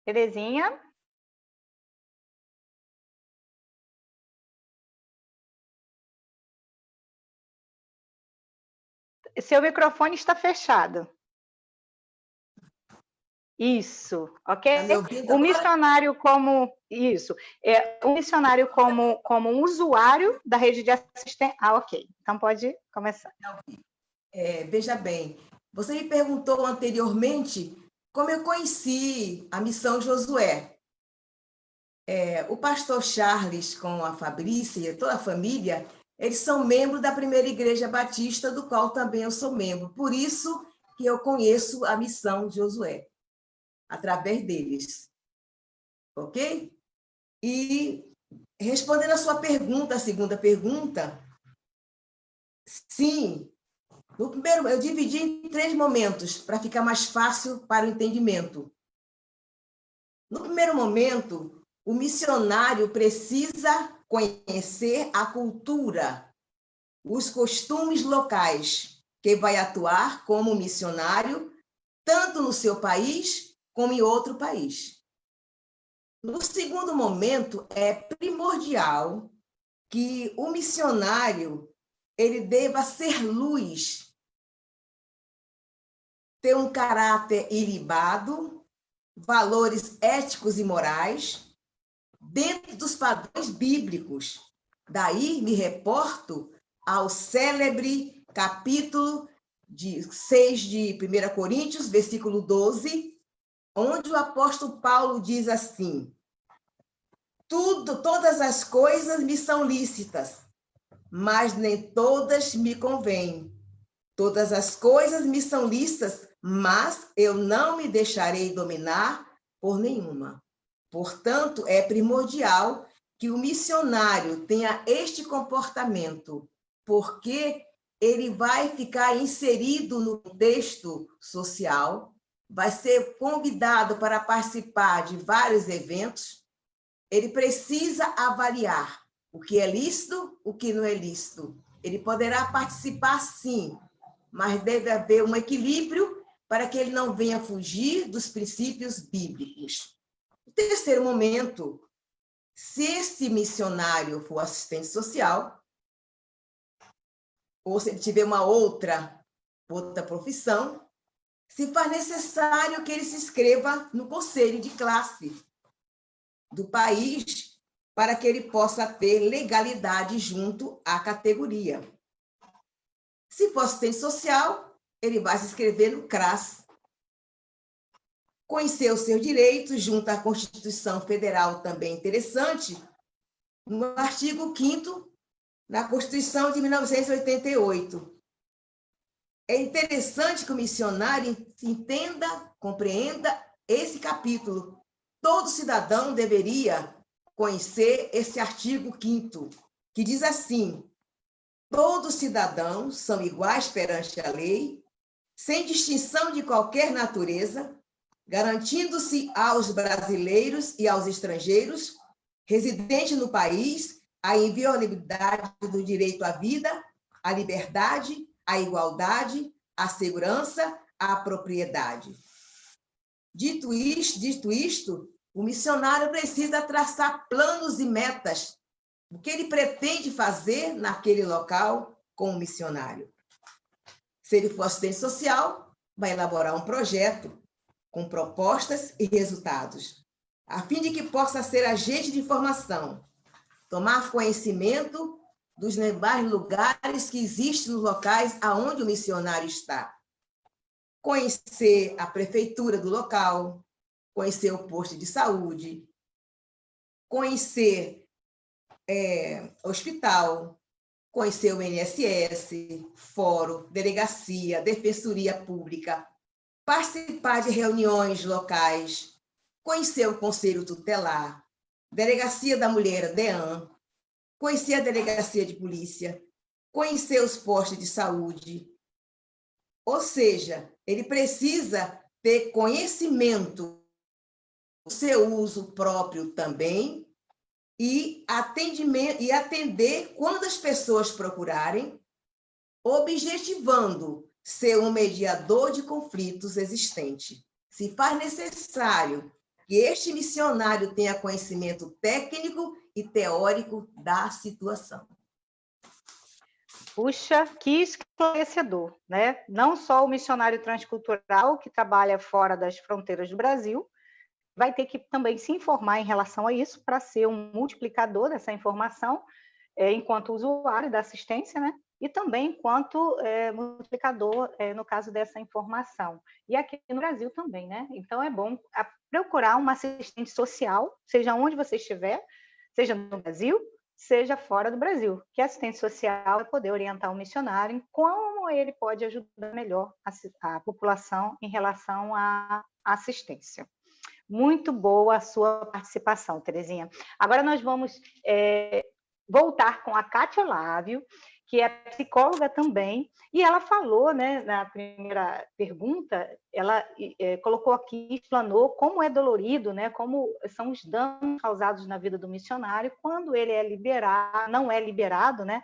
A: Terezinha? Seu microfone está fechado. Isso, ok?
B: Tá me ouvindo
A: o
B: agora?
A: missionário como isso, o missionário como um usuário da rede de assistência. Ah, ok. Então pode começar.
B: Veja bem, você me perguntou anteriormente como eu conheci a Missão Josué. O pastor Charles com a Fabrícia e toda a família, eles são membros da Primeira Igreja Batista, do qual também eu sou membro. Por isso que eu conheço a missão de Josué, através deles. Ok? E respondendo a sua pergunta, a segunda pergunta, sim, no primeiro, eu dividi em 3 momentos, para ficar mais fácil para o entendimento. No primeiro momento, o missionário precisa conhecer a cultura, os costumes locais, que vai atuar como missionário, tanto no seu país como em outro país. No segundo momento, é primordial que o missionário ele deva ser luz, ter um caráter ilibado, valores éticos e morais, dentro dos padrões bíblicos. Daí me reporto ao célebre capítulo 6 de 1 Coríntios, versículo 12, onde o apóstolo Paulo diz assim: todas as coisas me são lícitas, mas nem todas me convêm. Todas as coisas me são lícitas, mas eu não me deixarei dominar por nenhuma. Portanto, é primordial que o missionário tenha este comportamento, porque ele vai ficar inserido no contexto social, vai ser convidado para participar de vários eventos, ele precisa avaliar o que é lícito, o que não é lícito. Ele poderá participar, sim, mas deve haver um equilíbrio para que ele não venha fugir dos princípios bíblicos. O terceiro momento, se esse missionário for assistente social, ou se ele tiver uma outra profissão, se faz necessário que ele se inscreva no conselho de classe do país para que ele possa ter legalidade junto à categoria. Se for assistente social, ele vai se inscrever no CRAS, conhecer os seus direitos junto à Constituição Federal, também interessante, no artigo 5º da Constituição de 1988. É interessante que o missionário entenda, compreenda esse capítulo. Todo cidadão deveria conhecer esse artigo 5º, que diz assim: todos os cidadãos são iguais perante a lei, sem distinção de qualquer natureza, garantindo-se aos brasileiros e aos estrangeiros residentes no país a inviolabilidade do direito à vida, à liberdade, à igualdade, à segurança, à propriedade. Dito isto, o missionário precisa traçar planos e metas, o que ele pretende fazer naquele local com o missionário. Se ele for assistente social, vai elaborar um projeto com propostas e resultados, a fim de que possa ser agente de informação, tomar conhecimento dos demais lugares que existem nos locais aonde o missionário está, conhecer a prefeitura do local, conhecer o posto de saúde, conhecer hospital, conhecer o INSS, fórum, delegacia, defensoria pública, participar de reuniões locais, conhecer o conselho tutelar, delegacia da mulher, DEAN, conhecer a delegacia de polícia, conhecer os postos de saúde. Ou seja, ele precisa ter conhecimento do seu uso próprio também e atender quando as pessoas procurarem, objetivando ser um mediador de conflitos existentes. Se faz necessário que este missionário tenha conhecimento técnico e teórico da situação.
A: Puxa, que esclarecedor, né? Não só o missionário transcultural que trabalha fora das fronteiras do Brasil vai ter que também se informar em relação a isso para ser um multiplicador dessa informação enquanto usuário da assistência, né? E também enquanto multiplicador no caso dessa informação. E aqui no Brasil também, né? Então é bom procurar uma assistente social, seja onde você estiver, seja no Brasil, seja fora do Brasil, que a assistente social vai poder orientar o missionário em como como ele pode ajudar melhor a população em relação à assistência. Muito boa a sua participação, Terezinha. Agora nós vamos voltar com a Kátia Lávio, que é psicóloga também, e ela falou, né, na primeira pergunta, ela colocou aqui, explanou como é dolorido, né, como são os danos causados na vida do missionário quando ele não é liberado, né,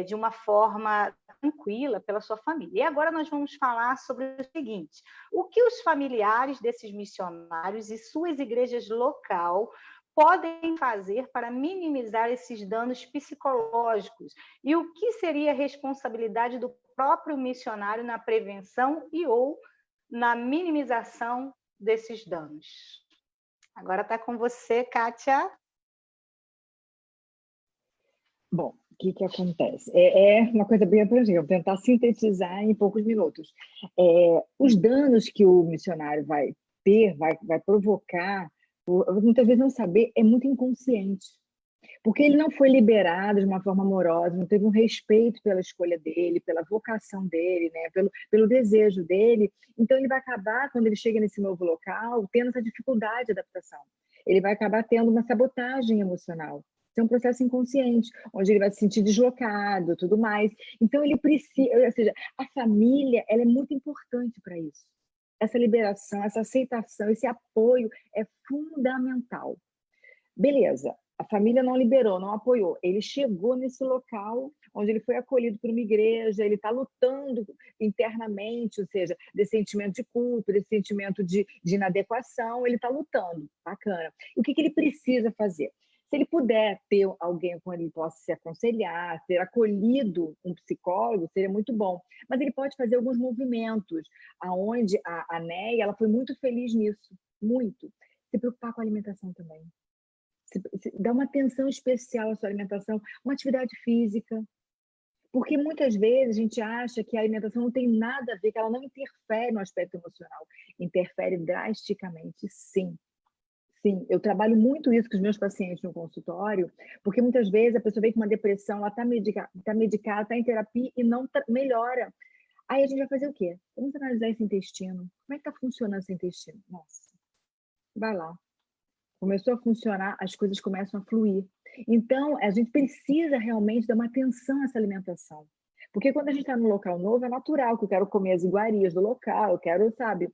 A: de uma forma tranquila pela sua família. E agora nós vamos falar sobre o seguinte: o que os familiares desses missionários e suas igrejas local podem fazer para minimizar esses danos psicológicos? E o que seria a responsabilidade do próprio missionário na prevenção e ou na minimização desses danos? Agora está com você, Kátia.
C: Bom, o que acontece? É uma coisa bem abrangente, vou tentar sintetizar em poucos minutos. Os danos que o missionário vai ter, vai provocar, muitas vezes não saber, é muito inconsciente. Porque ele não foi liberado de uma forma amorosa, não teve um respeito pela escolha dele, pela vocação dele, né? pelo desejo dele. Então, ele vai acabar, quando ele chega nesse novo local, tendo essa dificuldade de adaptação. Ele vai acabar tendo uma sabotagem emocional. Isso é um processo inconsciente, onde ele vai se sentir deslocado, tudo mais. Então, ele precisa... Ou seja, a família, ela é muito importante para isso. Essa liberação, essa aceitação, esse apoio é fundamental. Beleza, a família não liberou, não apoiou. Ele chegou nesse local onde ele foi acolhido por uma igreja, ele está lutando internamente, ou seja, desse sentimento de culpa, desse sentimento de inadequação, ele está lutando, bacana. E o que ele precisa fazer? Se ele puder ter alguém com quem ele possa se aconselhar, ser acolhido um psicólogo, seria muito bom. Mas ele pode fazer alguns movimentos, aonde a Neia, ela foi muito feliz nisso, muito. Se preocupar com a alimentação também. Dá uma atenção especial à sua alimentação, uma atividade física. Porque muitas vezes a gente acha que a alimentação não tem nada a ver, que ela não interfere no aspecto emocional. Interfere drasticamente, sim. Sim, eu trabalho muito isso com os meus pacientes no consultório, porque muitas vezes a pessoa vem com uma depressão, ela está medicada, está em terapia e não melhora. Aí a gente vai fazer o quê? Vamos analisar esse intestino. Como é que está funcionando esse intestino? Nossa, vai lá. Começou a funcionar, as coisas começam a fluir. Então, a gente precisa realmente dar uma atenção a essa alimentação. Porque quando a gente está num local novo, é natural que eu quero comer as iguarias do local, eu quero, sabe,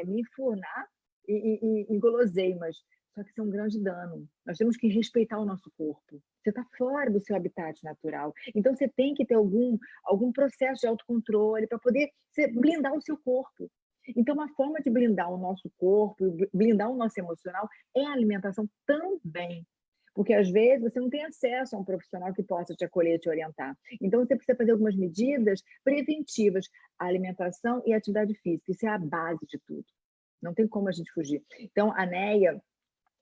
C: me enfurnar em guloseimas. Só que isso é um grande dano. Nós temos que respeitar o nosso corpo. Você está fora do seu habitat natural. Então, você tem que ter algum processo de autocontrole para poder blindar o seu corpo. Então, uma forma de blindar o nosso corpo, blindar o nosso emocional, é a alimentação também. Porque, às vezes, você não tem acesso a um profissional que possa te acolher e te orientar. Então, você precisa fazer algumas medidas preventivas. A alimentação e a atividade física. Isso é a base de tudo. Não tem como a gente fugir. Então, a Neia,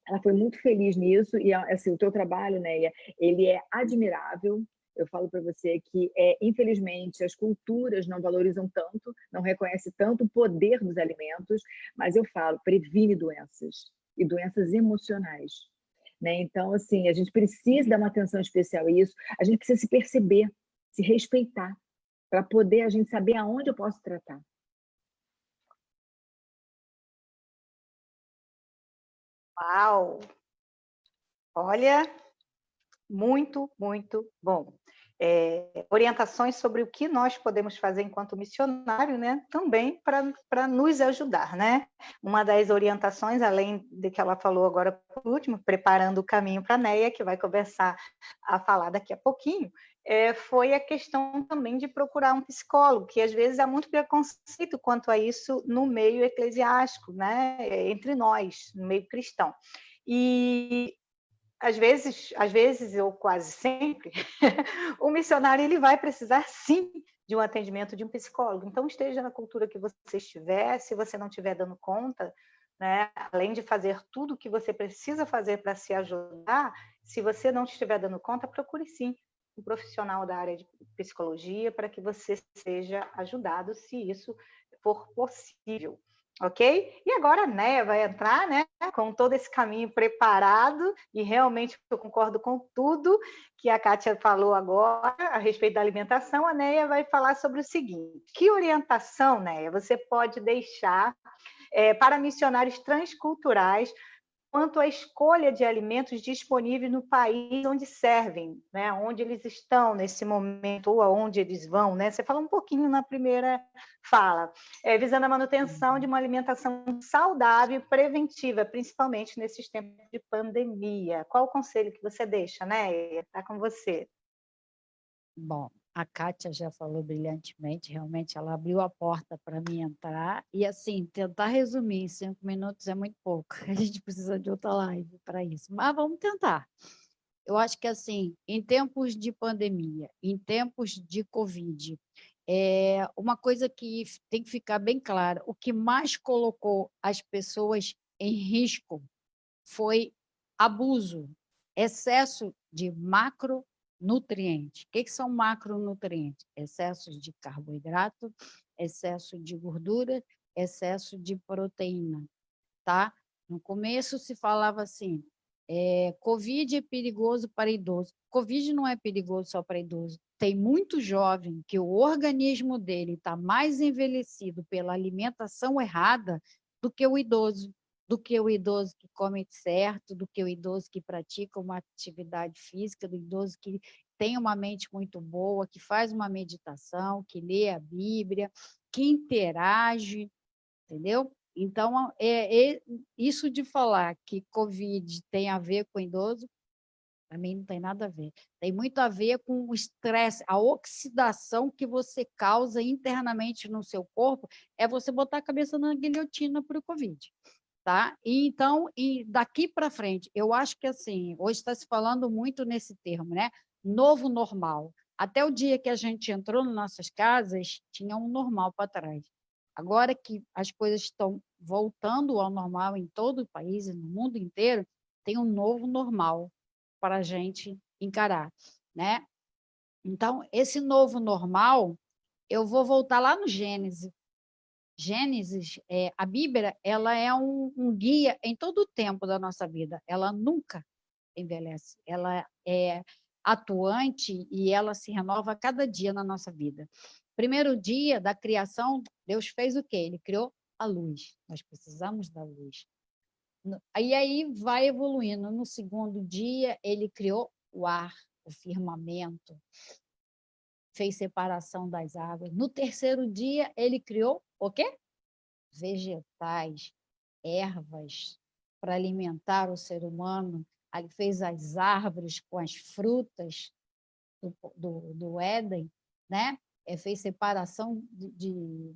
C: ela foi muito feliz nisso. E, assim, o teu trabalho, Neia, ele é admirável. Eu falo para você que, infelizmente, as culturas não valorizam tanto, não reconhecem tanto o poder dos alimentos, mas eu falo, previne doenças, e doenças emocionais. Né? Então, assim, a gente precisa dar uma atenção especial a isso, a gente precisa se perceber, se respeitar, para poder a gente saber aonde eu posso tratar.
A: Uau! Olha, muito, muito bom. Orientações sobre o que nós podemos fazer enquanto missionário, né? Também para nos ajudar, né? Uma das orientações, além de que ela falou agora por último, preparando o caminho para a Neia, que vai começar a falar daqui a pouquinho, foi a questão também de procurar um psicólogo, que às vezes há muito preconceito quanto a isso no meio eclesiástico, né? Entre nós, no meio cristão. E às vezes ou quase sempre, o missionário ele vai precisar sim de um atendimento de um psicólogo. Então esteja na cultura que você estiver, se você não estiver dando conta, né, além de fazer tudo o que você precisa fazer para se ajudar, se você não estiver dando conta, procure sim um profissional da área de psicologia para que você seja ajudado, se isso for possível. ok? E agora a Neia vai entrar, né, com todo esse caminho preparado, e realmente eu concordo com tudo que a Kátia falou agora a respeito da alimentação. A Neia vai falar sobre o seguinte: que orientação, Neia, você pode deixar para missionários transculturais quanto à escolha de alimentos disponíveis no país onde servem, né? Onde eles estão nesse momento, ou aonde eles vão, né? Você fala um pouquinho na primeira fala, visando a manutenção de uma alimentação saudável e preventiva, principalmente nesses tempos de pandemia. Qual o conselho que você deixa, né? Está com você.
D: Bom, a Kátia já falou brilhantemente, realmente ela abriu a porta para mim entrar, e assim, tentar resumir em 5 minutos é muito pouco, a gente precisa de outra live para isso, mas vamos tentar. Eu acho que assim, em tempos de pandemia, em tempos de Covid, uma coisa que tem que ficar bem clara, o que mais colocou as pessoas em risco foi abuso, excesso de macronutrientes. O que são macronutrientes? Excesso de carboidrato, excesso de gordura, excesso de proteína, tá? No começo se falava assim, Covid é perigoso para idoso. Covid não é perigoso só para idoso. Tem muito jovem que o organismo dele está mais envelhecido pela alimentação errada do que o idoso, que come certo, do que o idoso que pratica uma atividade física, do idoso que tem uma mente muito boa, que faz uma meditação, que lê a Bíblia, que interage, entendeu? Então, isso de falar que Covid tem a ver com idoso, para mim não tem nada a ver. Tem muito a ver com o estresse, a oxidação que você causa internamente no seu corpo, é você botar a cabeça na guilhotina para o Covid. Tá? E então, daqui para frente, eu acho que assim, hoje está se falando muito nesse termo, né? Novo normal. Até o dia que a gente entrou nas nossas casas, tinha um normal para trás. Agora que as coisas estão voltando ao normal em todo o país e no mundo inteiro, tem um novo normal para a gente encarar, né? Então, esse novo normal, eu vou voltar lá no Gênesis. Gênesis, a Bíblia, ela é um guia em todo o tempo da nossa vida. Ela nunca envelhece. Ela é atuante e ela se renova a cada dia na nossa vida. Primeiro dia da criação, Deus fez o quê? Ele criou a luz. Nós precisamos da luz. E aí vai evoluindo. No segundo dia, ele criou o ar, o firmamento, fez separação das águas. No terceiro dia, ele criou o quê? Vegetais, ervas, para alimentar o ser humano. Ele fez as árvores com as frutas do Éden, né? Fez separação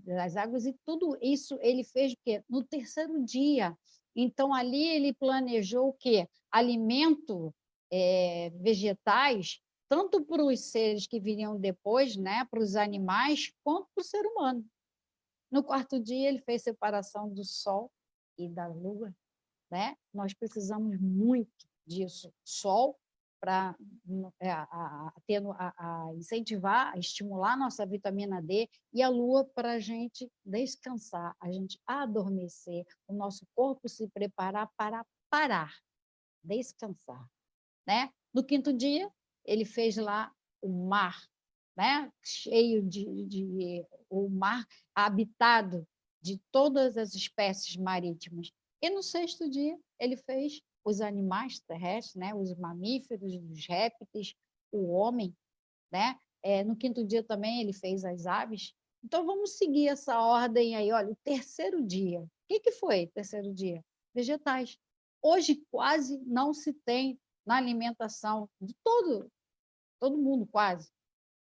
D: das águas, e tudo isso ele fez o quê? No terceiro dia. Então, ali ele planejou o quê? Alimento, vegetais, tanto para os seres que viriam depois, né? Para os animais, quanto para o ser humano. No quarto dia, ele fez separação do sol e da lua, né? Nós precisamos muito disso. Sol para incentivar, estimular nossa vitamina D, e a lua para a gente descansar, a gente adormecer, o nosso corpo se preparar para parar, descansar, né? No quinto dia, ele fez lá o mar, né? Cheio o mar habitado de todas as espécies marítimas. E no sexto dia, ele fez os animais terrestres, né? Os mamíferos, os répteis, o homem, né? No quinto dia também ele fez as aves. Então, vamos seguir essa ordem aí. Olha, o terceiro dia. O que foi o terceiro dia? Vegetais. Hoje quase não se tem na alimentação de todo mundo, quase.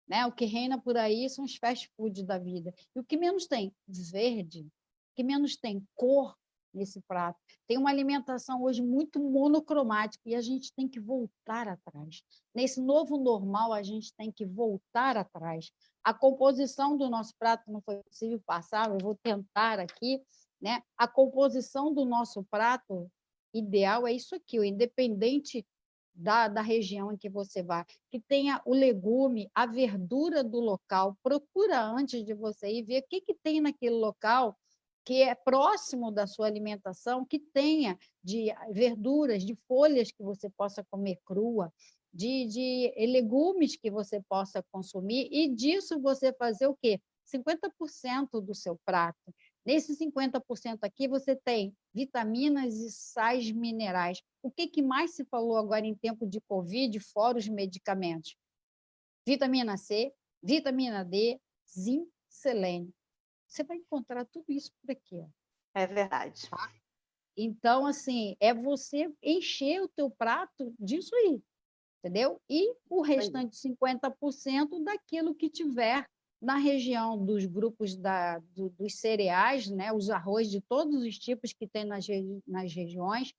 D: Né? O que reina por aí são os fast food da vida. E o que menos tem? Verde. O que menos tem? Cor nesse prato. Tem uma alimentação hoje muito monocromática e a gente tem que voltar atrás. Nesse novo normal, a gente tem que voltar atrás. A composição do nosso prato não foi possível passar, eu vou tentar aqui, né? A composição do nosso prato ideal é isso aqui, o independente da região em que você vai, que tenha o legume, a verdura do local. Procura antes de você ir ver o que tem naquele local que é próximo da sua alimentação, que tenha de verduras, de folhas que você possa comer crua, de legumes que você possa consumir, e disso você fazer o quê? 50% do seu prato. Nesse 50% aqui, você tem vitaminas e sais minerais. O que mais se falou agora em tempo de Covid, fora os medicamentos? Vitamina C, vitamina D, zinco, selênio. Você vai encontrar tudo isso por aqui. Ó.
A: É verdade.
D: Tá? Então, assim, é você encher o teu prato disso aí, entendeu? E o restante 50% daquilo que tiver na região dos grupos dos cereais, né? Os arroz de todos os tipos que tem nas regiões,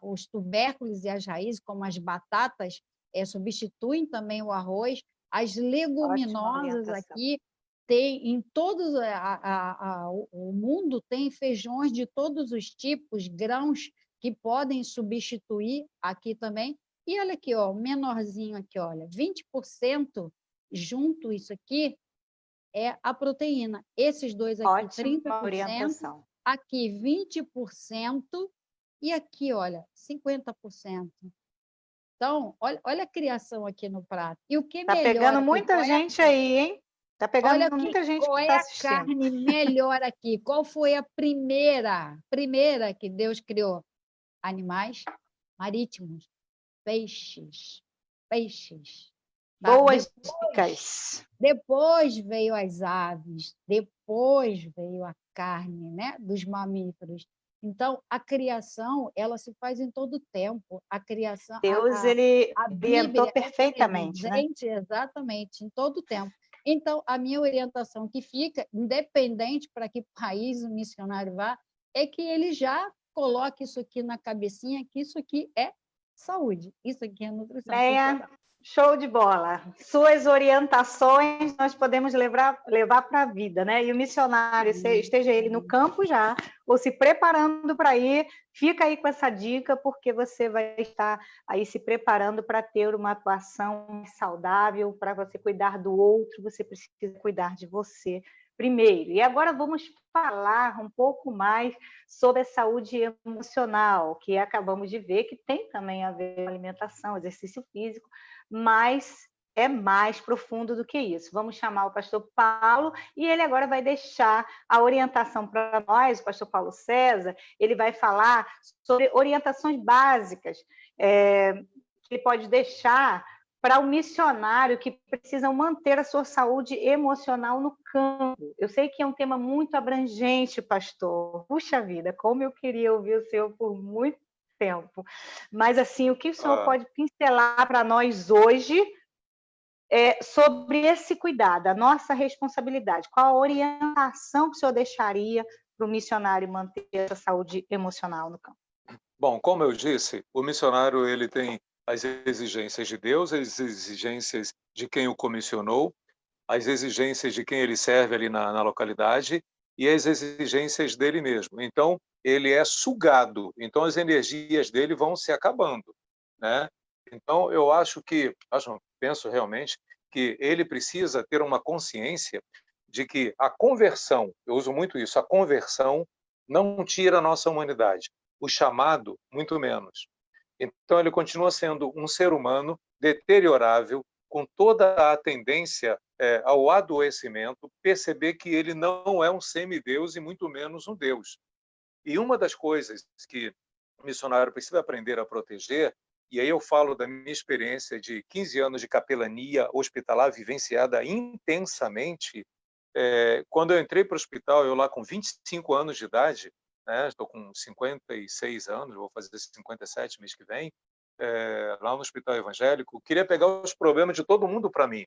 D: os tubérculos e as raízes, como as batatas, substituem também o arroz. As leguminosas aqui, tem em todos o mundo tem feijões de todos os tipos, grãos que podem substituir aqui também. E olha aqui, ó, menorzinho aqui, olha, 20% junto isso aqui é a proteína. Esses dois aqui,
A: Ótima
D: 30%,
A: orientação.
D: aqui 20% e aqui, olha, 50%. Então, olha a criação aqui no prato. E o que
A: Tá
D: melhor
A: pegando
D: aqui,
A: muita gente aí, hein? Tá pegando
D: olha aqui,
A: muita gente
D: qual
A: que
D: é
A: está
D: a
A: assistindo.
D: carne melhor aqui? Qual foi a primeira que Deus criou? Animais marítimos, peixes. Tá?
A: Boas dicas.
D: Depois veio as aves, depois veio a carne, né, dos mamíferos. Então, a criação, ela se faz em todo tempo. A criação,
A: Deus, ele
D: a
A: orientou
D: Bíblia
A: perfeitamente, né?
D: exatamente, em todo tempo. Então, a minha orientação que fica, independente para que país o missionário vá, é que ele já coloque isso aqui na cabecinha, que isso aqui é saúde, isso aqui é nutrição funcional.
A: Show de bola. Suas orientações nós podemos levar para a vida, né? E o missionário, esteja ele no campo já, ou se preparando para ir, fica aí com essa dica, porque você vai estar aí se preparando para ter uma atuação saudável, para você cuidar do outro, você precisa cuidar de você primeiro. E agora vamos falar um pouco mais sobre a saúde emocional, que acabamos de ver que tem também a ver com alimentação, exercício físico, mas é mais profundo do que isso. Vamos chamar o pastor Paulo e ele agora vai deixar a orientação para nós, o pastor Paulo César, ele vai falar sobre orientações básicas que ele pode deixar para o missionário que precisam manter a sua saúde emocional no campo. Eu sei que é um tema muito abrangente, pastor. Puxa vida, como eu queria ouvir o senhor por muito tempo. Mas, assim, o que o senhor pode pincelar para nós hoje sobre esse cuidado, a nossa responsabilidade? Qual a orientação que o senhor deixaria para o missionário manter essa saúde emocional no campo?
E: Bom, como eu disse, o missionário ele tem as exigências de Deus, as exigências de quem o comissionou, as exigências de quem ele serve ali na localidade e as exigências dele mesmo. Então, ele é sugado, então as energias dele vão se acabando, né? Então, penso realmente que ele precisa ter uma consciência de que a conversão, eu uso muito isso, a conversão não tira a nossa humanidade, o chamado, muito menos. Então, ele continua sendo um ser humano deteriorável, com toda a tendência ao adoecimento, perceber que ele não é um semideus e muito menos um Deus. E uma das coisas que o missionário precisa aprender a proteger, e aí eu falo da minha experiência de 15 anos de capelania hospitalar vivenciada intensamente, quando eu entrei para o hospital, eu lá com 25 anos de idade, né, estou com 56 anos, vou fazer 57 mês que vem, lá no hospital evangélico, queria pegar os problemas de todo mundo para mim.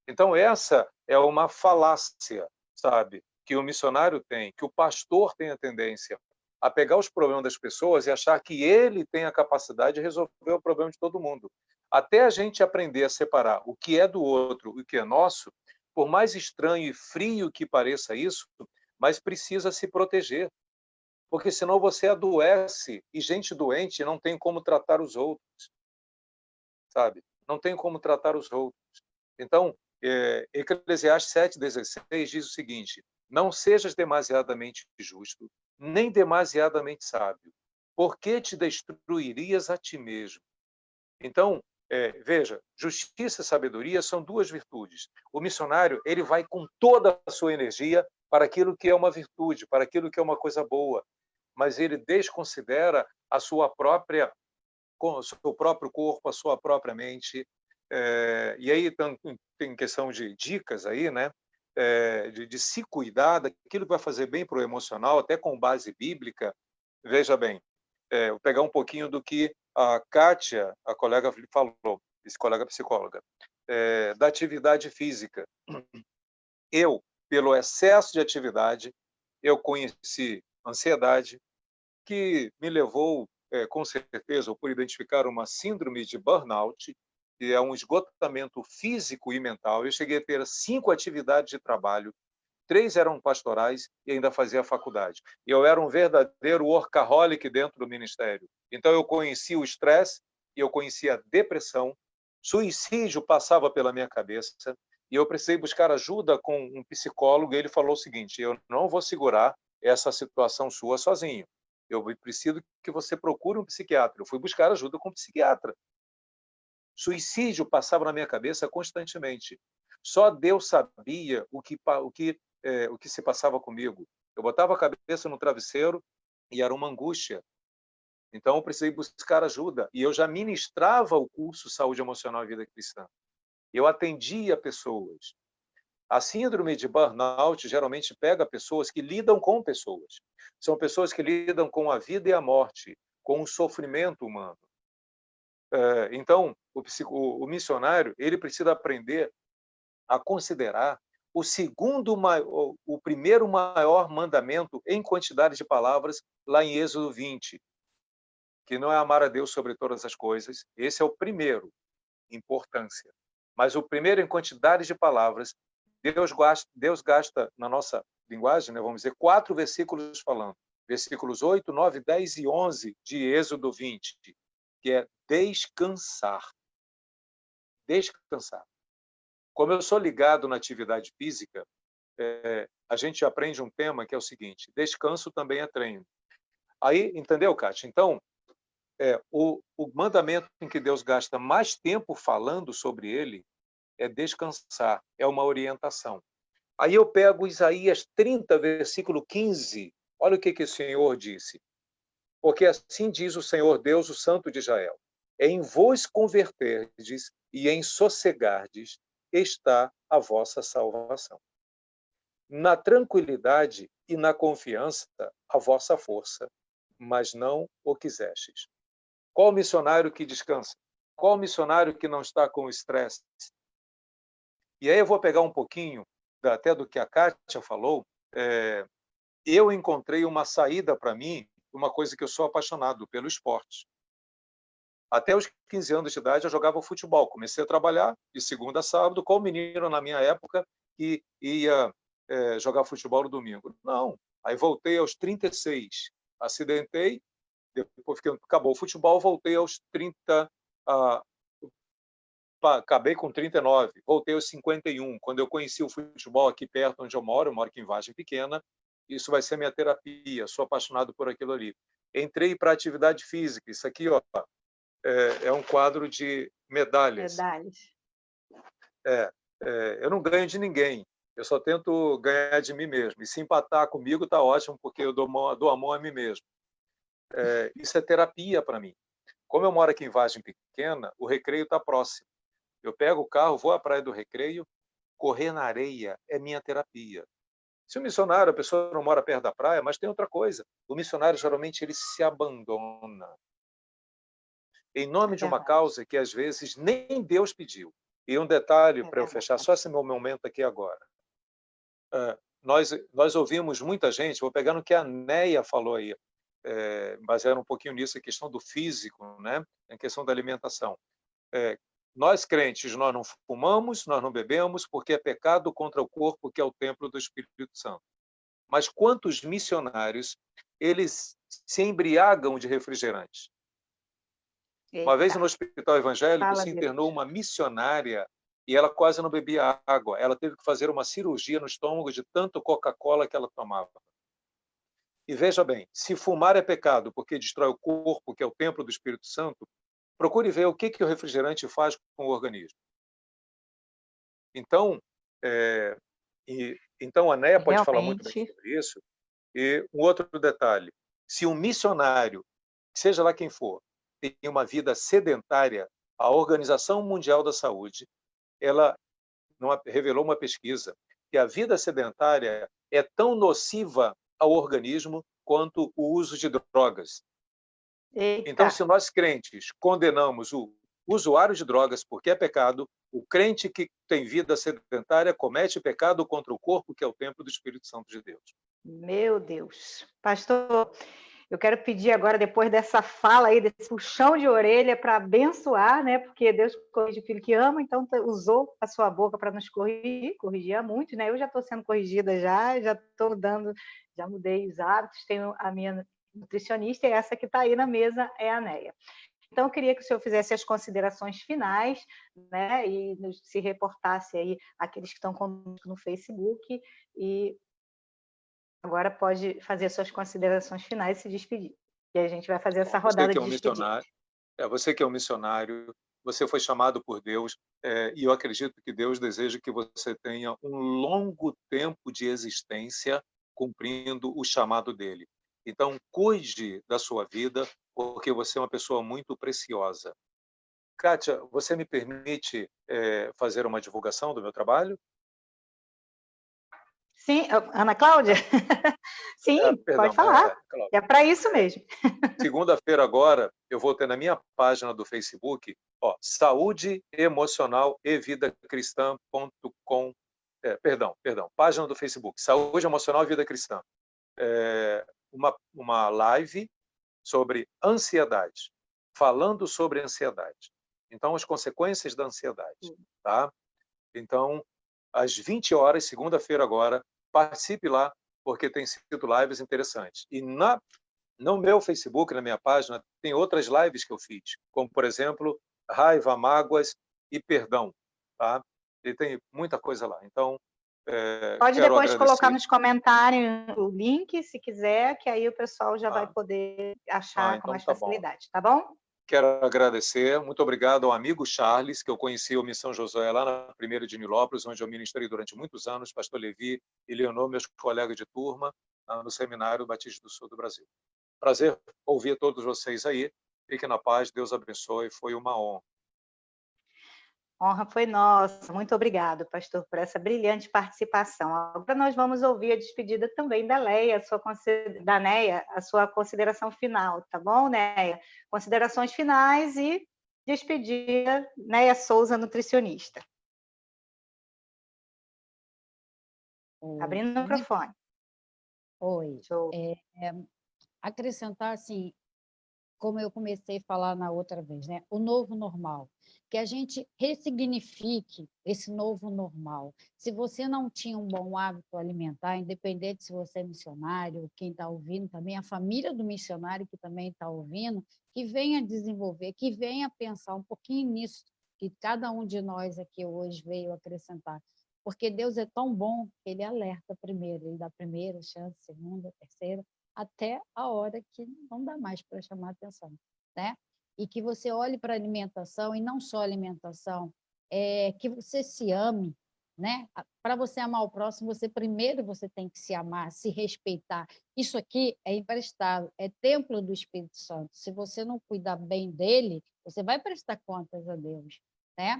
E: Então, essa é uma falácia, sabe, que o missionário tem, que o pastor tem a tendência a pegar os problemas das pessoas e achar que ele tem a capacidade de resolver o problema de todo mundo. Até a gente aprender a separar o que é do outro e o que é nosso, por mais estranho e frio que pareça isso, mas precisa se proteger. Porque senão você adoece e gente doente não tem como tratar os outros, sabe? Não tem como tratar os outros. Então, Eclesiastes 7:16 diz o seguinte: Não sejas demasiadamente justo, nem demasiadamente sábio, porque te destruirias a ti mesmo. Então, veja, justiça e sabedoria são duas virtudes. O missionário, ele vai com toda a sua energia para aquilo que é uma virtude, para aquilo que é uma coisa boa, mas ele desconsidera a sua própria, o seu próprio corpo, a sua própria mente. E aí tem questão de dicas aí, né? De se cuidar daquilo que vai fazer bem para o emocional, até com base bíblica. Veja bem, vou pegar um pouquinho do que a Kátia, a colega, falou, esse colega psicóloga, da atividade física. Eu, pelo excesso de atividade, eu conheci ansiedade, que me levou, com certeza, por identificar uma síndrome de burnout, que é um esgotamento físico e mental. Eu cheguei a ter 5 atividades de trabalho, 3 eram pastorais e ainda fazia faculdade. Eu era um verdadeiro workaholic dentro do ministério. Então, eu conhecia o estresse, eu conhecia a depressão, suicídio passava pela minha cabeça, e eu precisei buscar ajuda com um psicólogo, e ele falou o seguinte: eu não vou segurar essa situação sua sozinho. Eu preciso que você procure um psiquiatra. Eu fui buscar ajuda com um psiquiatra. Suicídio passava na minha cabeça constantemente. Só Deus sabia o que se passava comigo. Eu botava a cabeça no travesseiro e era uma angústia. Então, eu precisei buscar ajuda. E eu já ministrava o curso Saúde Emocional e Vida Cristã. Eu atendia pessoas. A síndrome de burnout geralmente pega pessoas que lidam com pessoas. São pessoas que lidam com a vida e a morte, com o sofrimento humano. Então, o missionário, ele precisa aprender a considerar o primeiro maior mandamento em quantidade de palavras, lá em Êxodo 20, que não é amar a Deus sobre todas as coisas. Esse é o primeiro, importância. Mas o primeiro em quantidade de palavras, Deus gasta, na nossa linguagem, né, vamos dizer, 4 versículos falando. Versículos 8, 9, 10 e 11 de Êxodo 20, que é descansar. Descansar. Como eu sou ligado na atividade física, a gente aprende um tema que é o seguinte: descanso também é treino. Aí, entendeu, Kátia? Então, o mandamento em que Deus gasta mais tempo falando sobre ele é descansar, é uma orientação. Aí eu pego Isaías 30, versículo 15. Olha o que o Senhor disse. Porque assim diz o Senhor Deus, o Santo de Israel: em vos converterdes e em sossegardes está a vossa salvação. Na tranquilidade e na confiança, a vossa força, mas não o quisestes. Qual missionário que descansa? Qual missionário que não está com estresse? E aí eu vou pegar um pouquinho até do que a Kátia falou. Eu encontrei uma saída para mim, uma coisa que eu sou apaixonado, pelo esporte. Até os 15 anos de idade eu jogava futebol. Comecei a trabalhar de segunda a sábado, com o menino na minha época que ia jogar futebol no domingo. Não. Aí voltei aos 36, acidentei, depois que acabou o futebol, voltei aos 30, acabei com 39, voltei aos 51. Quando eu conheci o futebol aqui perto onde eu moro aqui em Vargem Pequena, isso vai ser minha terapia, sou apaixonado por aquilo ali. Entrei para atividade física, isso aqui é um quadro de medalhas. Eu não ganho de ninguém, eu só tento ganhar de mim mesmo. E se empatar comigo, está ótimo, porque eu dou a mão a mim mesmo. Isso é terapia para mim. Como eu moro aqui em Vargem Pequena, o Recreio está próximo. Eu pego o carro, vou à Praia do Recreio, correr na areia é minha terapia. Se o missionário, a pessoa não mora perto da praia, mas tem outra coisa. O missionário, geralmente, ele se abandona em nome de uma causa que, às vezes, nem Deus pediu. E um detalhe, para eu fechar só esse meu momento aqui agora. Nós ouvimos muita gente, vou pegar no que a Neia falou aí, baseando um pouquinho nisso, a questão do físico, né? A questão da alimentação. Nós, crentes, nós não fumamos, nós não bebemos, porque é pecado contra o corpo, que é o templo do Espírito Santo. Mas quantos missionários, eles se embriagam de refrigerantes? Uma vez no hospital evangélico se internou uma missionária e ela quase não bebia água. Ela teve que fazer uma cirurgia no estômago de tanto Coca-Cola que ela tomava. E veja bem, se fumar é pecado porque destrói o corpo, que é o templo do Espírito Santo, procure ver o que o refrigerante faz com o organismo. Então, então a Neia pode falar muito bem
A: Realmente,
E: sobre isso. E um outro detalhe, se um missionário, seja lá quem for, tem uma vida sedentária, a Organização Mundial da Saúde, ela revelou uma pesquisa que a vida sedentária é tão nociva ao organismo quanto o uso de drogas. Então,
A: eita,
E: se nós crentes condenamos o usuário de drogas porque é pecado, o crente que tem vida sedentária comete pecado contra o corpo, que é o templo do Espírito Santo de Deus.
A: meu Deus. Pastor, eu quero pedir agora, depois dessa fala aí, desse puxão de orelha, para abençoar, né? Porque Deus corrige o filho que ama, então usou a sua boca para nos corrigir, corrigia muito, né? Eu já estou sendo corrigida já estou mudando, já mudei os hábitos, tenho a minha nutricionista, e essa que está aí na mesa é a Neia. Então, eu queria que o senhor fizesse as considerações finais, né? E se reportasse aí aqueles que estão conosco no Facebook, e agora pode fazer suas considerações finais e se despedir. E a gente vai fazer essa rodada de despedida.
E: Você que é um missionário, você foi chamado por Deus, e eu acredito que Deus deseja que você tenha um longo tempo de existência cumprindo o chamado dele. Então, cuide da sua vida, porque você é uma pessoa muito preciosa. Kátia, você me permite fazer uma divulgação do meu trabalho?
A: Sim, Ana Cláudia? Sim,
E: Perdão,
A: pode falar.
E: Cláudia.
A: É para isso mesmo.
E: Segunda-feira agora, eu vou ter na minha página do Facebook, Saúde Emocional e Vida Cristã.com. Página do Facebook, Saúde Emocional e Vida Cristã. Uma live sobre ansiedade, falando sobre ansiedade. Então, as consequências da ansiedade, tá? Então, às 20 horas, segunda-feira agora, participe lá, porque tem sido lives interessantes. E no meu Facebook, na minha página, tem outras lives que eu fiz, como, por exemplo, raiva, mágoas e perdão, tá? E tem muita coisa lá. Então,
A: pode
E: quero
A: depois
E: agradecer.
A: colocar nos comentários o link, se quiser, que aí o pessoal já vai poder achar
E: então
A: com mais
E: tá
A: facilidade, tá bom?
E: Quero agradecer, muito obrigado ao amigo Charles, que eu conheci o Missão Josué lá na primeira de Nilópolis, onde eu ministrei durante muitos anos, pastor Levi e Leonor, meus colegas de turma, no Seminário Batista do Sul do Brasil. Prazer ouvir todos vocês aí, fiquem na paz, Deus abençoe, foi uma honra.
A: Honra foi nossa. Muito obrigado, pastor, por essa brilhante participação. Agora nós vamos ouvir a despedida também da Neia, a sua consideração final, tá bom, Neia? Considerações finais e despedida, Neia Souza, nutricionista. Abrindo o microfone.
D: Oi. Acrescentar, assim, como eu comecei a falar na outra vez, né? O novo normal. Que a gente ressignifique esse novo normal. Se você não tinha um bom hábito alimentar, independente se você é missionário, quem está ouvindo também, a família do missionário que também está ouvindo, que venha desenvolver, que venha pensar um pouquinho nisso, que cada um de nós aqui hoje veio acrescentar. Porque Deus é tão bom que Ele alerta primeiro, Ele dá primeira chance, segunda, terceira, até a hora que não dá mais para chamar atenção, né? E que você olhe para a alimentação, e não só a alimentação, que você se ame, né? Para você amar o próximo, primeiro você tem que se amar, se respeitar. Isso aqui é emprestável, é templo do Espírito Santo. Se você não cuidar bem dele, você vai prestar contas a Deus, né?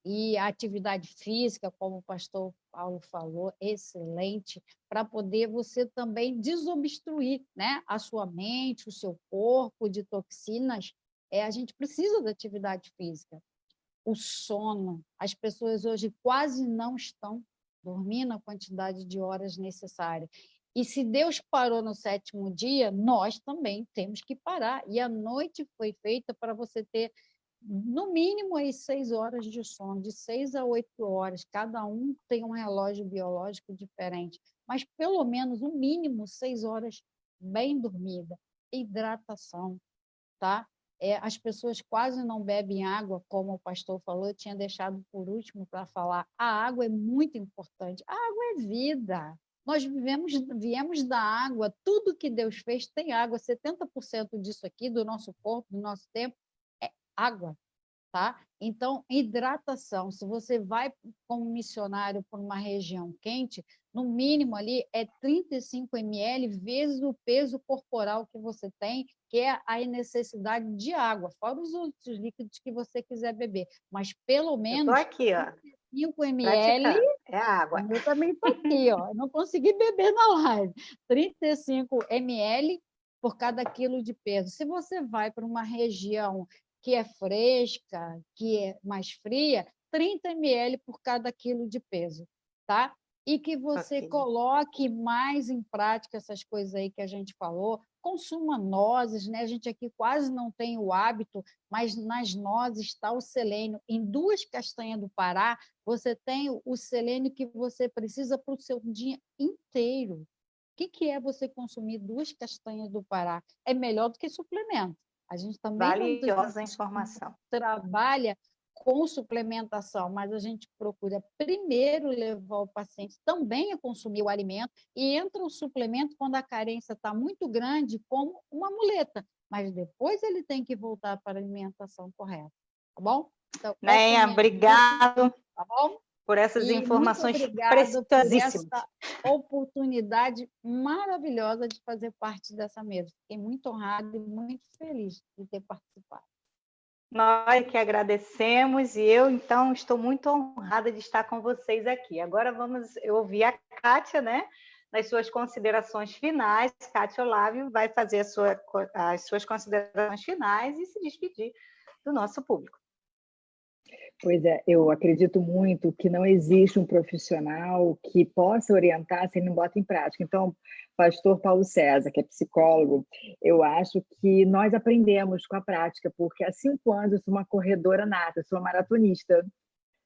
D: E a atividade física, como o pastor Paulo falou, excelente, para poder você também desobstruir, né, a sua mente, o seu corpo de toxinas. A gente precisa da atividade física. O sono, as pessoas hoje quase não estão dormindo a quantidade de horas necessárias. E se Deus parou no 7º dia, nós também temos que parar. E a noite foi feita para você ter no mínimo aí 6 horas de sono, de 6 a 8 horas. Cada um tem um relógio biológico diferente, mas pelo menos o mínimo 6 horas bem dormida. Hidratação, tá? as pessoas quase não bebem água, como o pastor falou, eu tinha deixado por último para falar. A água é muito importante. A água é vida. Nós viemos da água, tudo que Deus fez tem água. 70% disso aqui, do nosso corpo, do nosso tempo, é água. Tá? Então, hidratação. Se você vai como missionário para uma região quente, no mínimo ali é 35 ml vezes o peso corporal que você tem, que é a necessidade de água, fora os outros líquidos que você quiser beber. Mas pelo menos
A: aqui, ó,
D: 35 ml.
A: É água.
D: Eu também estou aqui, ó. Não consegui beber na live. 35 ml por cada quilo de peso. Se você vai para uma região que é fresca, que é mais fria, 30 ml por cada quilo de peso, tá? E que você coloque mais em prática essas coisas aí que a gente falou, consuma nozes, né? A gente aqui quase não tem o hábito, mas nas nozes está o selênio. Em 2 castanhas do Pará, você tem o selênio que você precisa para o seu dia inteiro. O que é você consumir 2 castanhas do Pará? É melhor do que suplemento. A gente também
A: valiosa informação.
D: Trabalha com suplementação, mas a gente procura primeiro levar o paciente também a consumir o alimento e entra o suplemento quando a carência está muito grande como uma muleta, mas depois ele tem que voltar para a alimentação correta, tá bom? Então,
A: Néia, obrigado,
D: tá bom?
A: Por essas informações
D: preciosíssimas.
A: Por essa
D: oportunidade maravilhosa de fazer parte dessa mesa. Fiquei muito honrada e muito feliz de ter participado.
A: Nós que agradecemos e eu, então, estou muito honrada de estar com vocês aqui. Agora vamos ouvir a Kátia, né? Nas suas considerações finais. Kátia Olávio vai fazer as suas considerações finais e se despedir do nosso público.
C: Pois é, eu acredito muito que não existe um profissional que possa orientar se ele não bota em prática. Então, pastor Paulo César, que é psicólogo, eu acho que nós aprendemos com a prática, porque há 5 anos eu sou uma corredora nata, sou uma maratonista,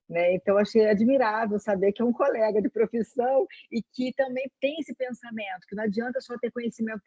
C: né? Então, achei admirável saber que é um colega de profissão e que também tem esse pensamento, que não adianta só ter conhecimento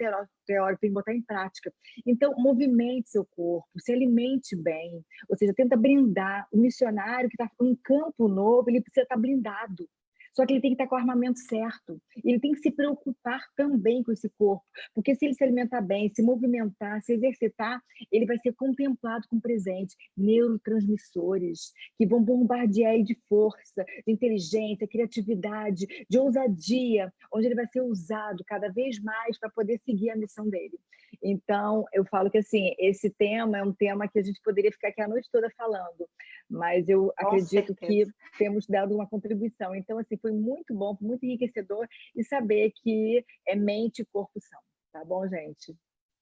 C: teórico, tem que botar em prática. Então, movimente seu corpo, se alimente bem, ou seja, tenta blindar. O missionário que está em um campo novo, ele precisa estar blindado. Só que ele tem que estar com o armamento certo. Ele tem que se preocupar também com esse corpo, porque se ele se alimentar bem, se movimentar, se exercitar, ele vai ser contemplado com presente, neurotransmissores que vão bombardear ele de força, de inteligência, criatividade, de ousadia, onde ele vai ser usado cada vez mais para poder seguir a missão dele. Então, eu falo que assim, esse tema é um tema que a gente poderia ficar aqui a noite toda falando, mas eu acredito que temos dado uma contribuição. Então, assim, foi muito bom, muito enriquecedor e saber que é mente e corpo são. Tá bom, gente?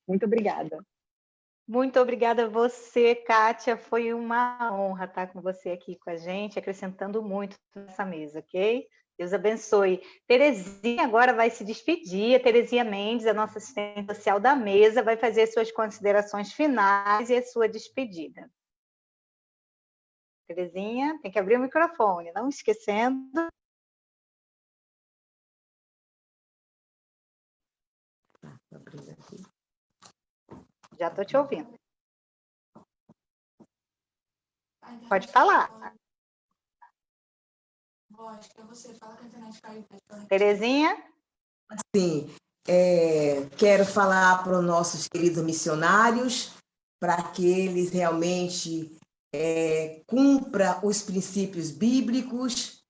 C: Muito obrigada.
A: Muito obrigada a você, Kátia. Foi uma honra estar com você aqui com a gente, acrescentando muito nessa mesa, ok? Deus abençoe. Terezinha agora vai se despedir. A Terezinha Mendes, a nossa assistente social da mesa, vai fazer as suas considerações finais e a sua despedida. Terezinha, tem que abrir o microfone, não esquecendo. Já estou te ouvindo. Pode falar. Terezinha?
B: Sim, quero falar para os nossos queridos missionários, para que eles realmente cumpram os princípios bíblicos,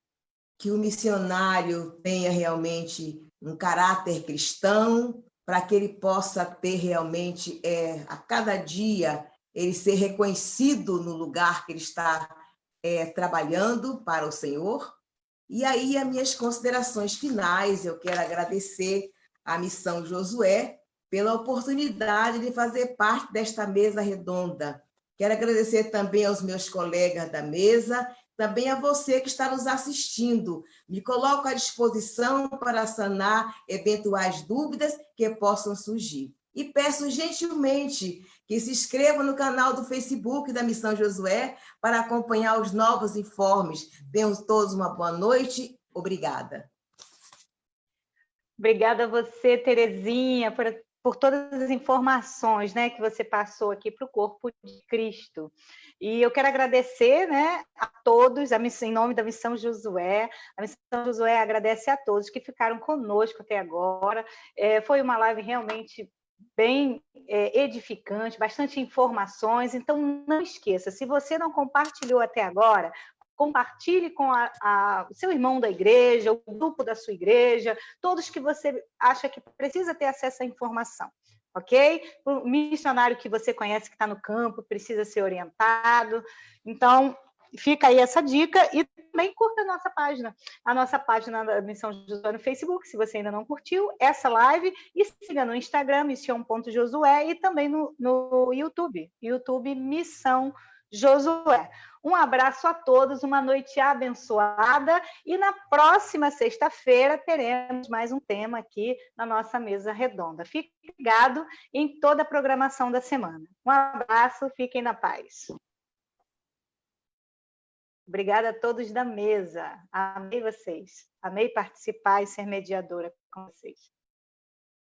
B: que o missionário tenha realmente um caráter cristão, para que ele possa ter realmente, a cada dia, ele ser reconhecido no lugar que ele está trabalhando para o Senhor. E aí, as minhas considerações finais, eu quero agradecer à Missão Josué pela oportunidade de fazer parte desta mesa redonda. Quero agradecer também aos meus colegas da mesa, também a você que está nos assistindo. Me coloco à disposição para sanar eventuais dúvidas que possam surgir. E peço gentilmente que se inscrevam no canal do Facebook da Missão Josué para acompanhar os novos informes. Tenham todos uma boa noite. Obrigada.
A: Obrigada a você, Terezinha, por por todas as informações, né, que você passou aqui para o corpo de Cristo. E eu quero agradecer, né, a todos, em nome da Missão Josué. A Missão Josué agradece a todos que ficaram conosco até agora. Foi uma live realmente bem edificante, bastante informações. Então, não esqueça, se você não compartilhou até agora, compartilhe com o seu irmão da igreja, o grupo da sua igreja, todos que você acha que precisa ter acesso à informação, ok? O missionário que você conhece que está no campo precisa ser orientado. Então, fica aí essa dica e também curta a nossa página da Missão Josué no Facebook, se você ainda não curtiu essa live, e siga no Instagram, mission.josué, e também no YouTube Missão Josué. Um abraço a todos, uma noite abençoada, e na próxima sexta-feira teremos mais um tema aqui na nossa mesa redonda. Fique ligado em toda a programação da semana. Um abraço, fiquem na paz. Obrigada a todos da mesa. Amei vocês. Amei participar e ser mediadora com vocês.